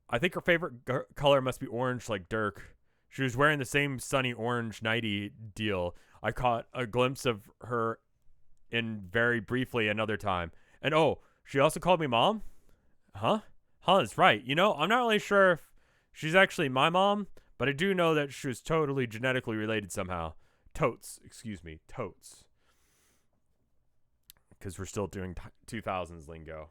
I think her favorite color must be orange like Dirk. She was wearing the same sunny orange nightie deal. I caught a glimpse of her in very briefly another time. And oh, she also called me mom? Huh? Huh, that's right. You know, I'm not really sure if she's actually my mom, but I do know that she was totally genetically related somehow. Totes. Excuse me. Totes. Because we're still doing 2000s lingo.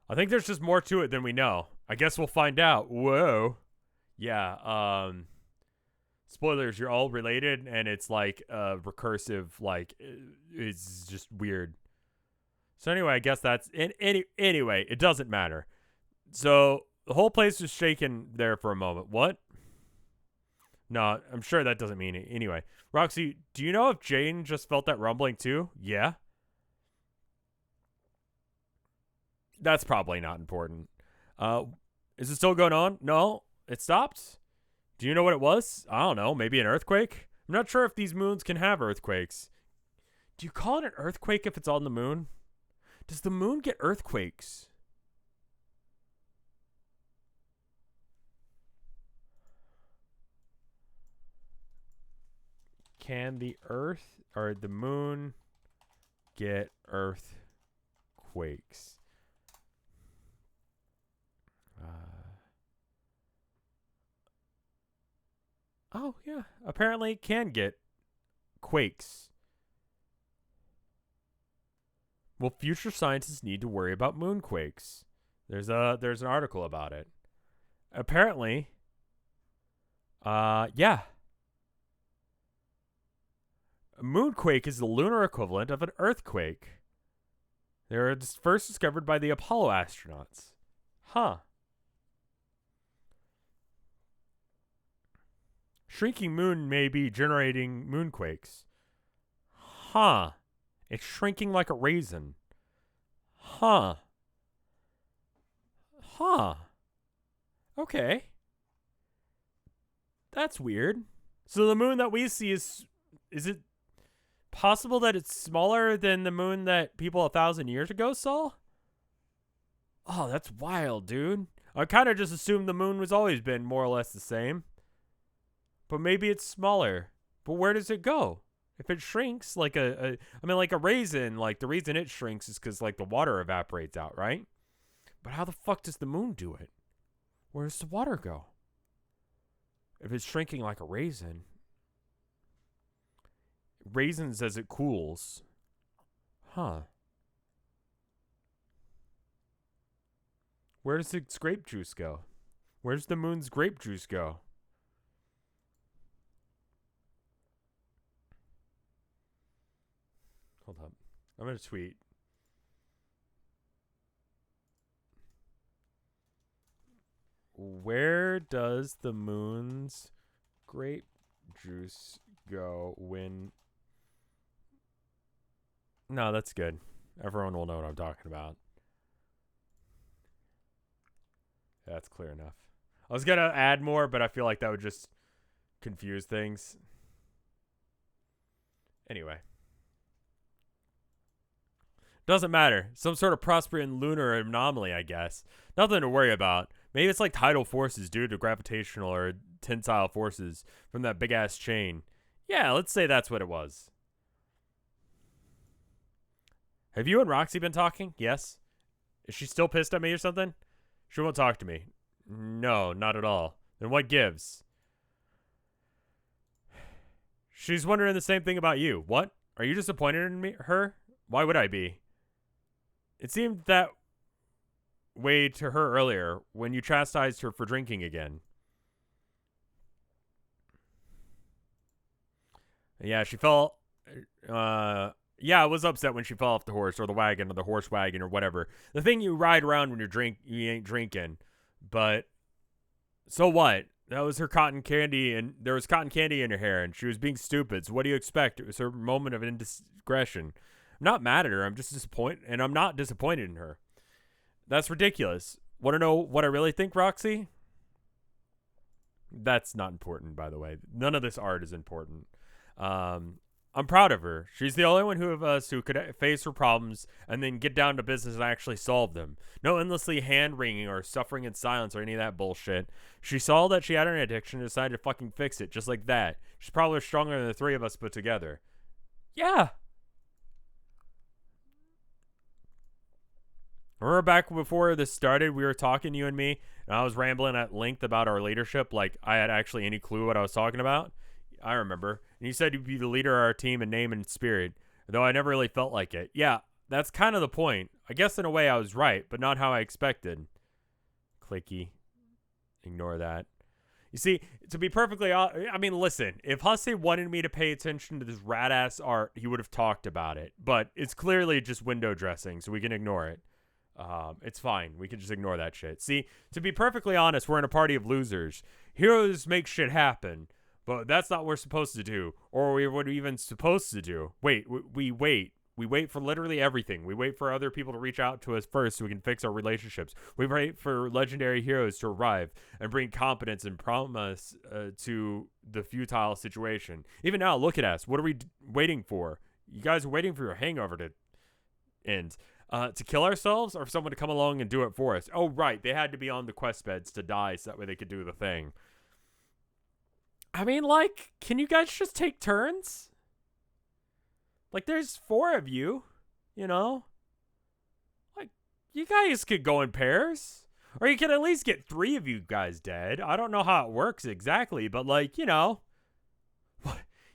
I think there's just more to it than we know. I guess we'll find out. Whoa. Yeah, spoilers, you're all related, and it's like recursive, like it's just weird. So anyway, I guess that's anyway, it doesn't matter. So the whole place was shaking there for a moment. What? No, I'm sure that doesn't mean it. Anyway, Roxy, do you know if Jane just felt that rumbling too? Yeah. That's probably not important. Is it still going on? No, it stopped. Do you know what it was? I don't know. Maybe an earthquake? I'm not sure if these moons can have earthquakes. Do you call it an earthquake if it's on the moon? Does the moon get earthquakes? Can the earth or the moon get earthquakes? Oh, yeah. Apparently it can get quakes. Will future scientists need to worry about moonquakes? There's an article about it. Apparently, yeah. A moonquake is the lunar equivalent of an earthquake. They were first discovered by the Apollo astronauts. Huh. Shrinking moon may be generating moonquakes. Huh. It's shrinking like a raisin. Huh. Huh. Okay. That's weird. So the moon that we see is it possible that it's smaller than the moon that people 1,000 years ago saw? Oh, that's wild, dude. I kind of just assumed the moon was always been more or less the same. But maybe it's smaller. But where does it go? If it shrinks like like a raisin, like the reason it shrinks is because like the water evaporates out, right? But how the fuck does the moon do it? Where does the water go? If it's shrinking like a raisin. Raisins as it cools. Huh. Where does its grape juice go? Where does the moon's grape juice go? Hold up. I'm going to tweet. Where does the moon's grape juice go when... No, that's good. Everyone will know what I'm talking about. That's clear enough. I was going to add more, but I feel like that would just confuse things. Anyway. Doesn't matter. Some sort of Prosperian lunar anomaly, I guess. Nothing to worry about. Maybe it's like tidal forces due to gravitational or tensile forces from that big-ass chain. Yeah, let's say that's what it was. Have you and Roxy been talking? Yes. Is she still pissed at me or something? She won't talk to me. No, not at all. Then what gives? She's wondering the same thing about you. What? Are you disappointed in me? Her? Why would I be? It seemed that way to her earlier when you chastised her for drinking again. Yeah, she fell. Yeah, I was upset when she fell off the horse or the wagon or the horse wagon or whatever. The thing you ride around when you ain't drinking. But so what? That was her cotton candy, and there was cotton candy in her hair, and she was being stupid. So what do you expect? It was her moment of indiscretion. I'm not mad at her. I'm just disappointed, and I'm not disappointed in her. That's ridiculous. Want to know what I really think, Roxy? That's not important, by the way. None of this art is important. I'm proud of her. She's the only one of us who could face her problems and then get down to business and actually solve them. No endlessly hand-wringing or suffering in silence or any of that bullshit. She saw that she had an addiction and decided to fucking fix it, just like that. She's probably stronger than the three of us put together. Yeah. Remember back before this started, we were talking, you and me, and I was rambling at length about our leadership, like I had actually any clue what I was talking about? I remember. And you said you'd be the leader of our team in name and spirit, though I never really felt like it. Yeah, that's kind of the point. I guess in a way I was right, but not how I expected. Clicky. Ignore that. You see, to be perfectly honest, I mean, listen, if Hussey wanted me to pay attention to this rat-ass art, he would have talked about it. But it's clearly just window dressing, so we can ignore it. It's fine. We can just ignore that shit. See, to be perfectly honest, we're in a party of losers. Heroes make shit happen. But that's not what we're supposed to do, or what we're even supposed to do. Wait, we wait. We wait for literally everything. We wait for other people to reach out to us first so we can fix our relationships. We wait for legendary heroes to arrive and bring competence and promise to the futile situation. Even now, look at us. What are we waiting for? You guys are waiting for your hangover to end. To kill ourselves or for someone to come along and do it for us? Oh, right. They had to be on the quest beds to die so that way they could do the thing. I mean, like, can you guys just take turns? Like, there's 4 of you, you know? Like, you guys could go in pairs. Or you could at least get 3 of you guys dead. I don't know how it works exactly, but, like, you know.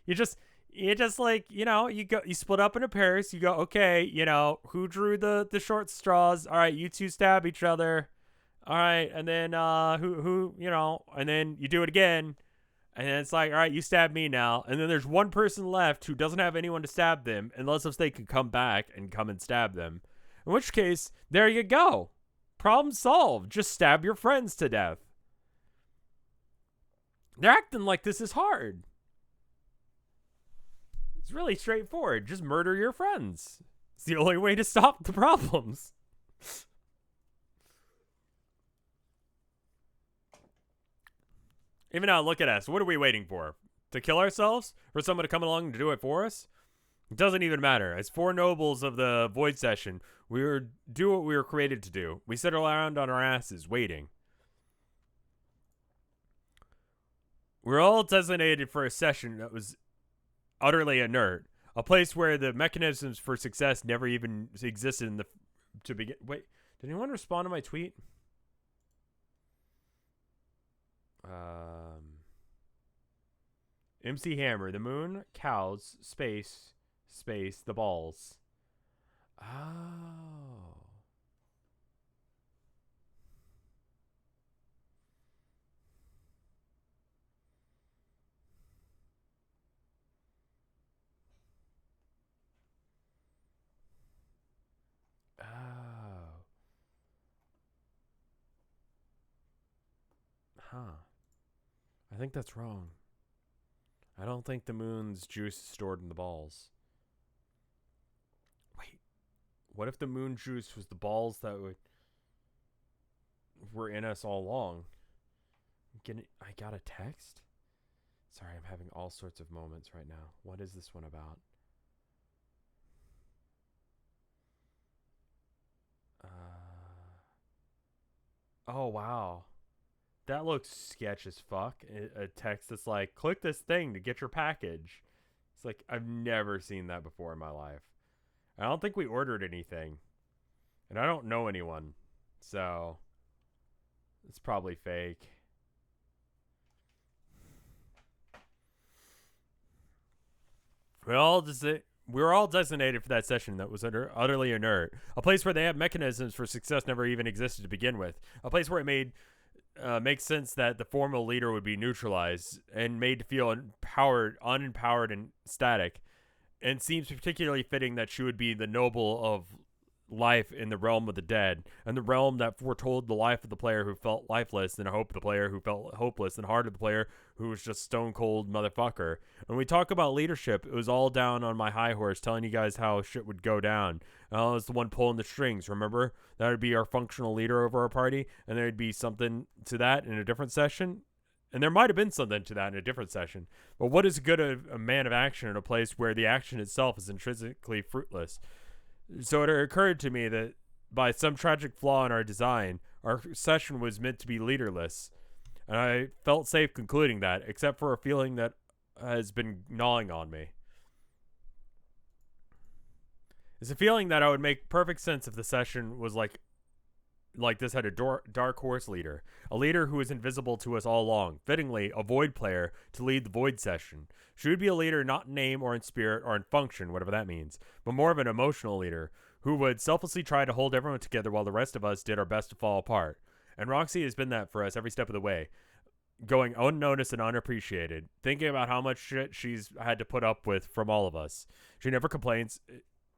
You just like, you know, you split up into pairs. You go, okay, you know, who drew the short straws? All right, you 2 stab each other. All right, and then, who, you know, and then you do it again. And it's like, all right, you stab me now. And then there's one person left who doesn't have anyone to stab them unless if they can come back and come and stab them. In which case, there you go. Problem solved. Just stab your friends to death. They're acting like this is hard. It's really straightforward. Just murder your friends. It's the only way to stop the problems. Even now, look at us. What are we waiting for? To kill ourselves? For someone to come along to do it for us? It doesn't even matter. As 4 nobles of the Void Session, do what we were created to do. We sit around on our asses, waiting. We're all designated for a session that was utterly inert. A place where the mechanisms for success never even existed to begin. Wait, did anyone respond to my tweet? MC Hammer, the moon, cows, space, the balls. Oh. Huh. I think that's wrong. I don't think the moon's juice is stored in the balls. Wait. What if the moon juice was the balls that were in us all along? I got a text? Sorry, I'm having all sorts of moments right now. What is this one about? Oh, wow. That looks sketch as fuck. A text that's like, click this thing to get your package. It's like, I've never seen that before in my life. I don't think we ordered anything. And I don't know anyone. So it's probably fake. We were all designated for that session that was utterly inert. A place where they have mechanisms for success never even existed to begin with. A place where it makes sense that the formal leader would be neutralized and made to feel unempowered, and static. And seems particularly fitting that she would be the noble of life in the realm of the dead, and the realm that foretold the life of the player who felt lifeless, and hope of the player who felt hopeless, and heart of the player who was just stone cold motherfucker. When we talk about leadership, it was all down on my high horse telling you guys how shit would go down. I was the one pulling the strings, remember? That would be our functional leader over our party, and there'd be something to that in a different session. And there might have been something to that in a different session. But what is good of a man of action in a place where the action itself is intrinsically fruitless? So it occurred to me that by some tragic flaw in our design, our session was meant to be leaderless. And I felt safe concluding that, except for a feeling that has been gnawing on me. It's a feeling that I would make perfect sense if the session was like this had a dark horse leader. A leader who is invisible to us all along. Fittingly, a void player to lead the void session. She would be a leader not in name or in spirit or in function, whatever that means, but more of an emotional leader who would selflessly try to hold everyone together while the rest of us did our best to fall apart. And Roxy has been that for us every step of the way, going unnoticed and unappreciated, thinking about how much shit she's had to put up with from all of us. She never complains,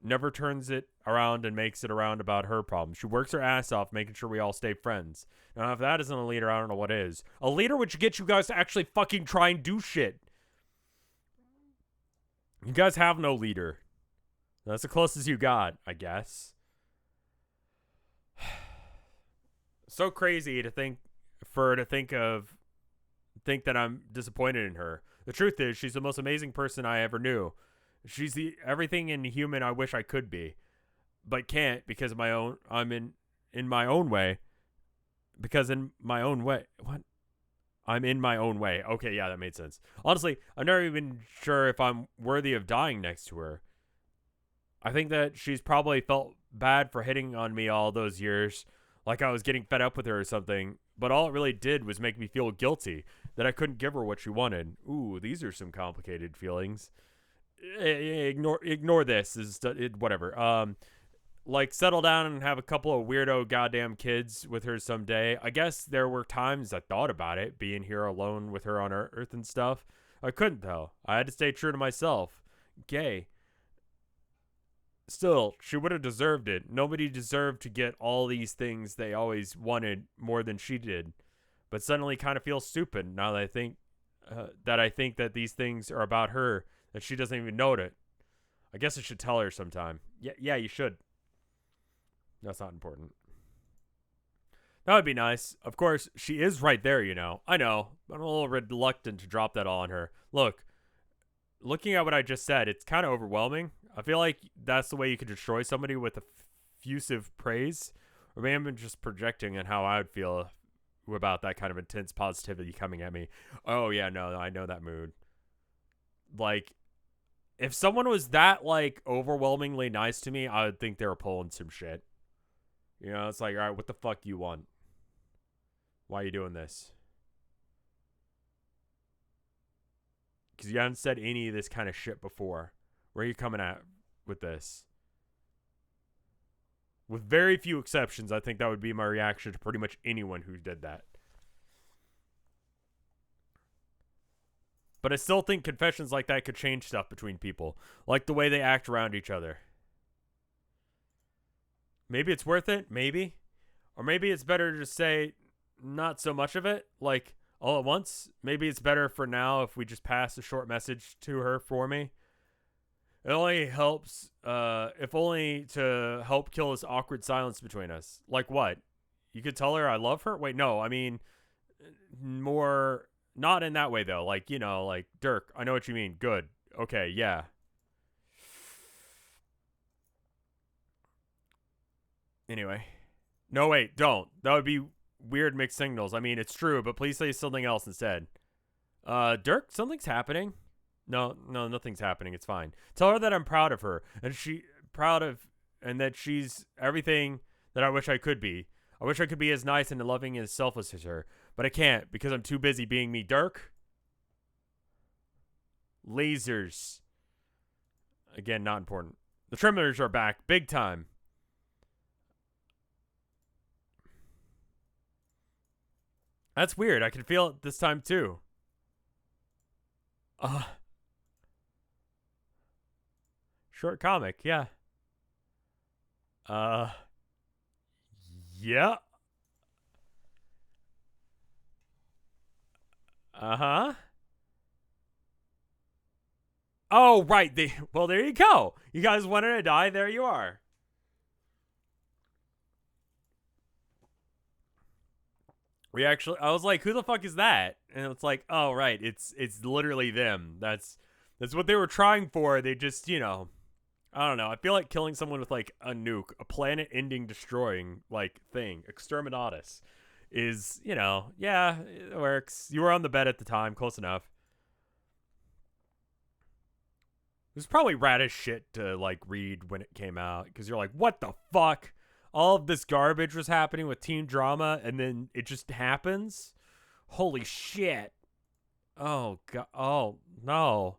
never turns it around and makes it around about her problems. She works her ass off making sure we all stay friends. Now, if that isn't a leader, I don't know what is. A leader would get you guys to actually fucking try and do shit. You guys have no leader. That's the closest you got, I guess. So crazy to think that I'm disappointed in her. The truth is, she's the most amazing person I ever knew. She's the everything in human I wish I could be, but can't because of my own. I'm in my own way. Because in my own way, what? I'm in my own way. Okay, yeah, that made sense. Honestly, I'm never even sure if I'm worthy of dying next to her. I think that she's probably felt bad for hitting on me all those years, like I was getting fed up with her or something. But all it really did was make me feel guilty that I couldn't give her what she wanted. Ooh, these are some complicated feelings. Ignore this. Whatever. Like settle down and have a couple of weirdo goddamn kids with her someday. I guess there were times I thought about it, being here alone with her on Earth and stuff. I couldn't though. I had to stay true to myself. Gay. Still, she would have deserved it. Nobody deserved to get all these things they always wanted more than she did. But suddenly kind of feel stupid now that I think that these things are about her, that she doesn't even know it. I guess I should tell her sometime. Yeah, you should. That's not important. That would be nice. Of course, she is right there, you know. I know. I'm a little reluctant to drop that all on her. Look, looking at what I just said, it's kind of overwhelming. I feel like that's the way you could destroy somebody with effusive praise. Or maybe I'm just projecting on how I would feel about that kind of intense positivity coming at me. Oh, yeah, no, I know that mood. Like, if someone was that, like, overwhelmingly nice to me, I would think they were pulling some shit. You know, it's like, all right, what the fuck do you want? Why are you doing this? Because you haven't said any of this kind of shit before. Where are you coming at with this? With very few exceptions, I think that would be my reaction to pretty much anyone who did that. But I still think confessions like that could change stuff between people. Like the way they act around each other. Maybe it's worth it. Maybe. Or maybe it's better to just say not so much of it. Like all at once. Maybe it's better for now if we just pass a short message to her for me. It only helps, if only to help kill this awkward silence between us. Like what? You could tell her I love her? Wait, no, I mean, more, not in that way though. Like, you know, like, Dirk, I know what you mean. Good. Okay, yeah. Anyway. No, wait, don't. That would be weird mixed signals. I mean, it's true, but please say something else instead. Dirk, something's happening. No, nothing's happening. It's fine. Tell her that I'm proud of her, and she proud of, and that she's everything that I wish I could be. I wish I could be as nice and loving and as selfless as her, but I can't because I'm too busy being me. Dirk. Lasers. Again, not important. The Tremors are back, big time. That's weird. I can feel it this time too. Short comic, yeah. Yeah. Uh-huh. Oh, right. Well, there you go. You guys wanted to die. There you are. I was like, who the fuck is that? And it's like, oh, right. It's literally them. That's what they were trying for. They just, I don't know. I feel like killing someone with like a nuke, a planet-ending destroying like thing, exterminatus, is, yeah, it works. You were on the bed at the time, close enough. It was probably rad as shit to like read when it came out because you're like, what the fuck? All of this garbage was happening with teen drama, and then it just happens. Holy shit! Oh god! Oh no!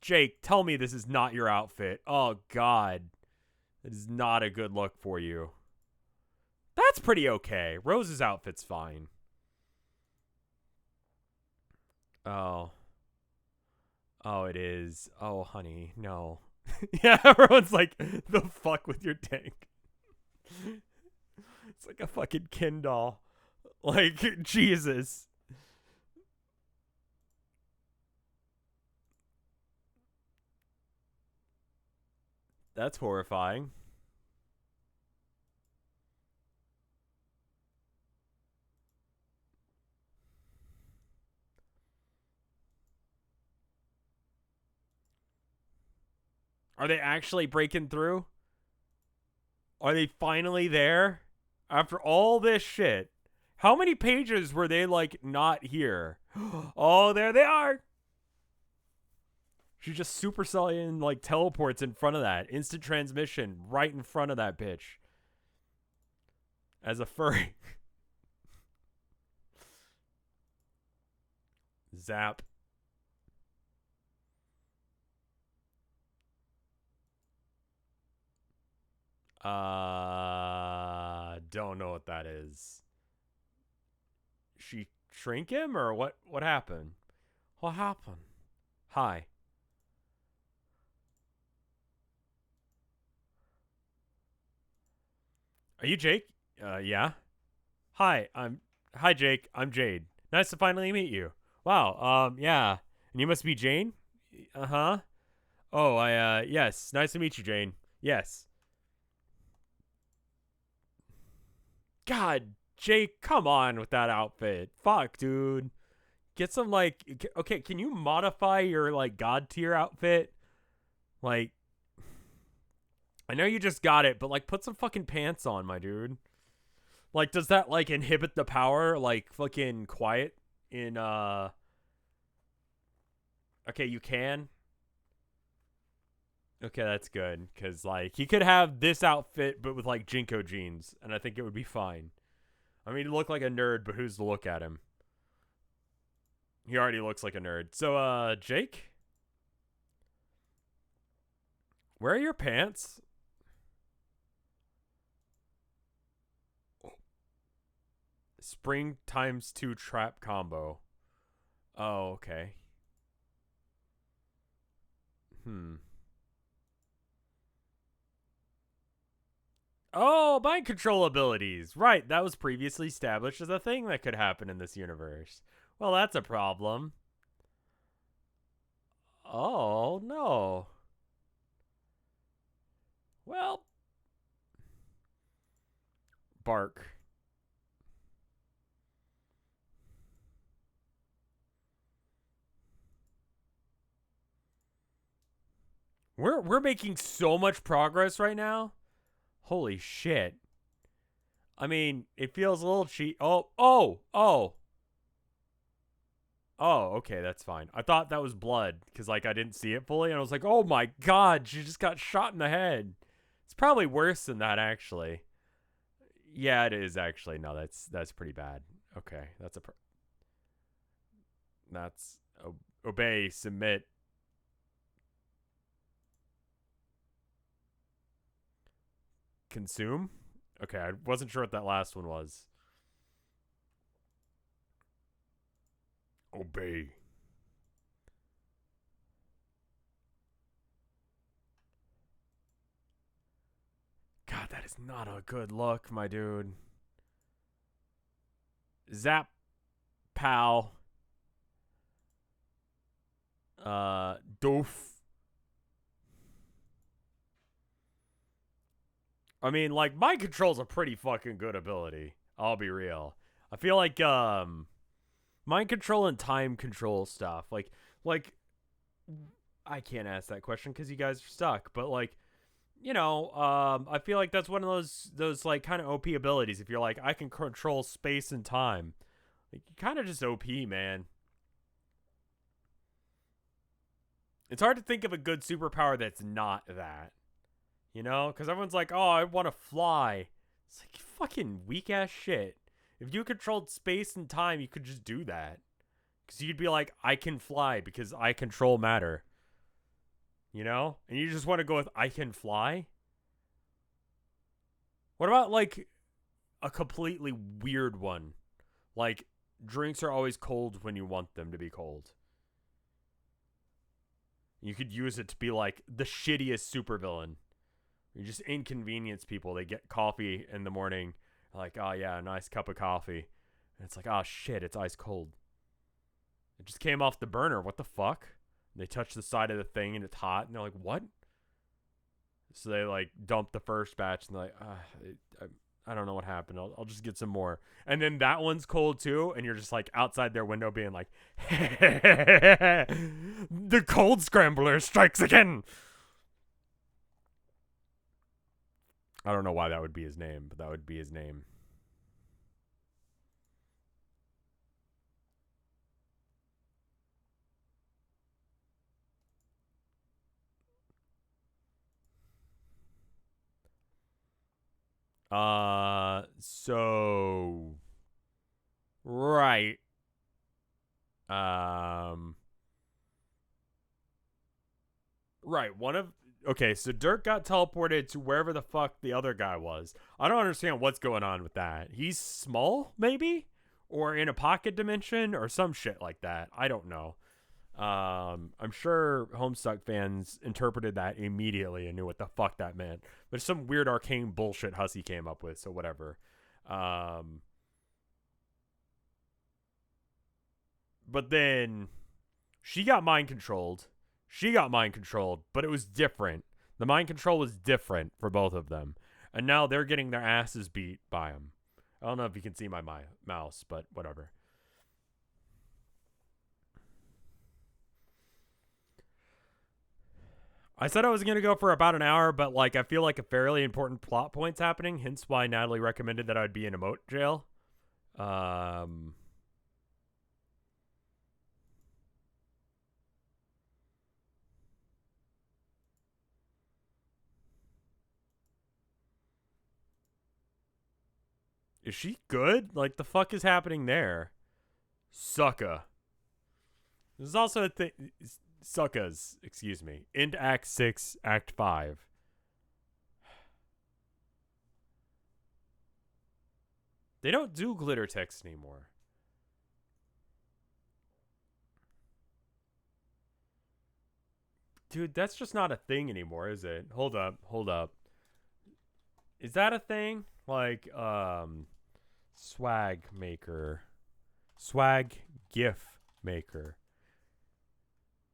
Jake, tell me this is not your outfit. Oh god, it is not a good look for you. That's pretty okay. Rose's outfit's fine. Oh. Oh, it is. Oh, honey, no. Yeah, everyone's like, the fuck with your tank. It's like a fucking Ken doll. Like, Jesus. That's horrifying. Are they actually breaking through? Are they finally there? After all this shit. How many pages were they, like, not here? Oh, there they are. She just Super Saiyan, like, teleports in front of that. Instant transmission right in front of that bitch. As a furry. Zap. Don't know what that is. She shrink him or what? What happened? What happened? Hi. Are you Jake? Yeah. Hi, Hi Jake. I'm Jade. Nice to finally meet you. Wow. Yeah. And you must be Jane? Uh-huh. Oh, yes. Nice to meet you, Jane. Yes. God, Jake, come on with that outfit. Fuck, dude. Get some, like, okay, can you modify your, like, God tier outfit? Like, I know you just got it, but, like, put some fucking pants on, my dude. Like, does that, like, inhibit the power, like, fucking quiet in, okay, you can? Okay, that's good, because, like, he could have this outfit, but with, like, Jinko jeans, and I think it would be fine. I mean, he look like a nerd, but who's to look at him? He already looks like a nerd. So, Jake? Where are your pants? Spring ×2 trap combo. Oh, okay. Oh, mind control abilities. Right, that was previously established as a thing that could happen in this universe. Well, that's a problem. Oh, no. Well. Bark. We're making so much progress right now. Holy shit. I mean, it feels a little cheap. Oh. Oh, okay, that's fine. I thought that was blood because like I didn't see it fully, and I was like, oh my god, she just got shot in the head. It's probably worse than that actually. Yeah, it is actually. No, that's pretty bad. Okay, that's obey, submit. Consume? Okay, I wasn't sure what that last one was. Obey. God, that is not a good look, my dude. Zap, pal. Doof. I mean, like, mind control's a pretty fucking good ability. I'll be real. I feel like, mind control and time control stuff. Like, I can't ask that question because you guys are stuck, but, like, you know, I feel like that's one of those like kind of OP abilities. If you're like, I can control space and time, like you kind of just OP, man. It's hard to think of a good superpower that's not that, you know, because everyone's like, oh, I want to fly. It's like fucking weak ass shit. If you controlled space and time, you could just do that, because you'd be like, I can fly because I control matter, you know, and you just want to go with I can fly. What about like a completely weird one? Like, drinks are always cold when you want them to be cold. You could use it to be like the shittiest supervillain. You just inconvenience people. They get coffee in the morning, like, oh yeah, a nice cup of coffee. And it's like, oh shit, it's ice cold. It just came off the burner. What the fuck? And they touch the side of the thing and it's hot. And they're like, what? So they like dump the first batch and they're like, I don't know what happened. I'll just get some more. And then that one's cold too. And you're just like outside their window being like, the cold scrambler strikes again. I don't know why that would be his name, but that would be his name. So right. Right. Okay, so Dirk got teleported to wherever the fuck the other guy was. I don't understand what's going on with that. He's small, maybe? Or in a pocket dimension or some shit like that. I don't know. I'm sure Homestuck fans interpreted that immediately and knew what the fuck that meant. But it's some weird arcane bullshit Hussey came up with, so whatever. But then she got mind controlled. But it was different. The mind control was different for both of them. And now they're getting their asses beat by him. I don't know if you can see my mouse, but whatever. I said I was going to go for about an hour, but like I feel like a fairly important plot point's happening, hence why Natalie recommended that I'd be in emote jail. Is she good? Like, the fuck is happening there? Sucka. There's also a thing. Suckas, excuse me. End Act 6, Act 5. They don't do glitter text anymore. Dude, that's just not a thing anymore, is it? Hold up. Is that a thing? Like, swag maker. Swag GIF maker.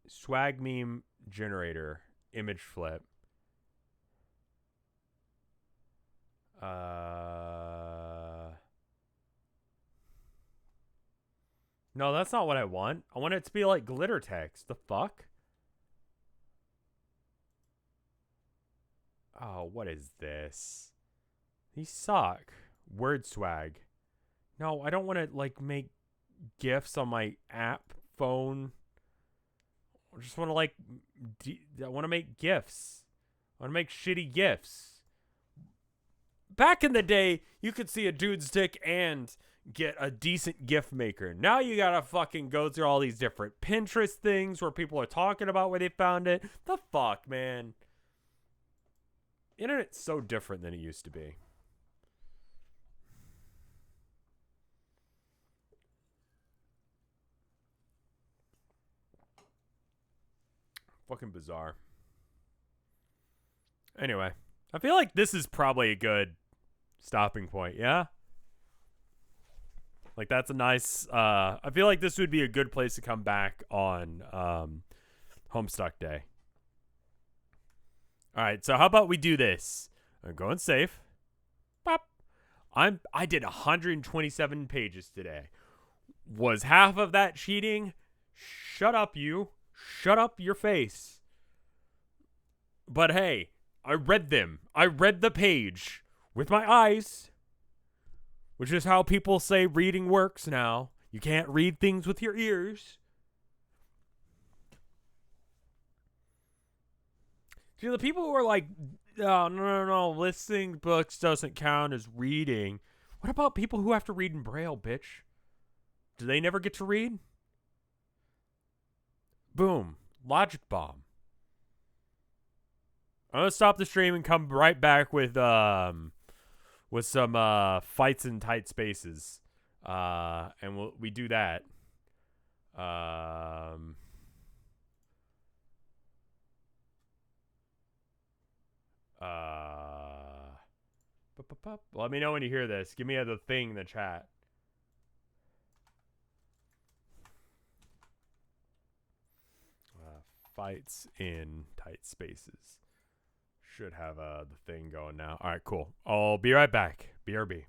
Swag meme generator. Image flip. No, that's not what I want. I want it to be like glitter text. The fuck? Oh, what is this? These suck. Word swag. No, I don't want to like make GIFs on my app phone. I just want to like, I want to make GIFs. I want to make shitty GIFs. Back in the day, you could see a dude's dick and get a decent GIF maker. Now you gotta fucking go through all these different Pinterest things where people are talking about where they found it. The fuck, man. Internet's so different than it used to be. Fucking bizarre. Anyway, I feel like this is probably a good stopping point, yeah? Like, that's a nice, I feel like this would be a good place to come back on Homestuck Day. All right, so how about we do this? I'm going safe. Pop. I did 127 pages today. Was half of that cheating? Shut up, you. Shut up your face. But hey, I read them. I read the page with my eyes, which is how people say reading works now. You can't read things with your ears. See, the people who are like, oh, no, listening books doesn't count as reading. What about people who have to read in Braille, bitch? Do they never get to read? Boom. Logic bomb. I'm going to stop the stream and come right back with some fights in tight spaces. And we do that. Let me know when you hear this. Give me the thing in the chat. Fights in tight spaces. Should have the thing going now. All right, cool. I'll be right back. BRB.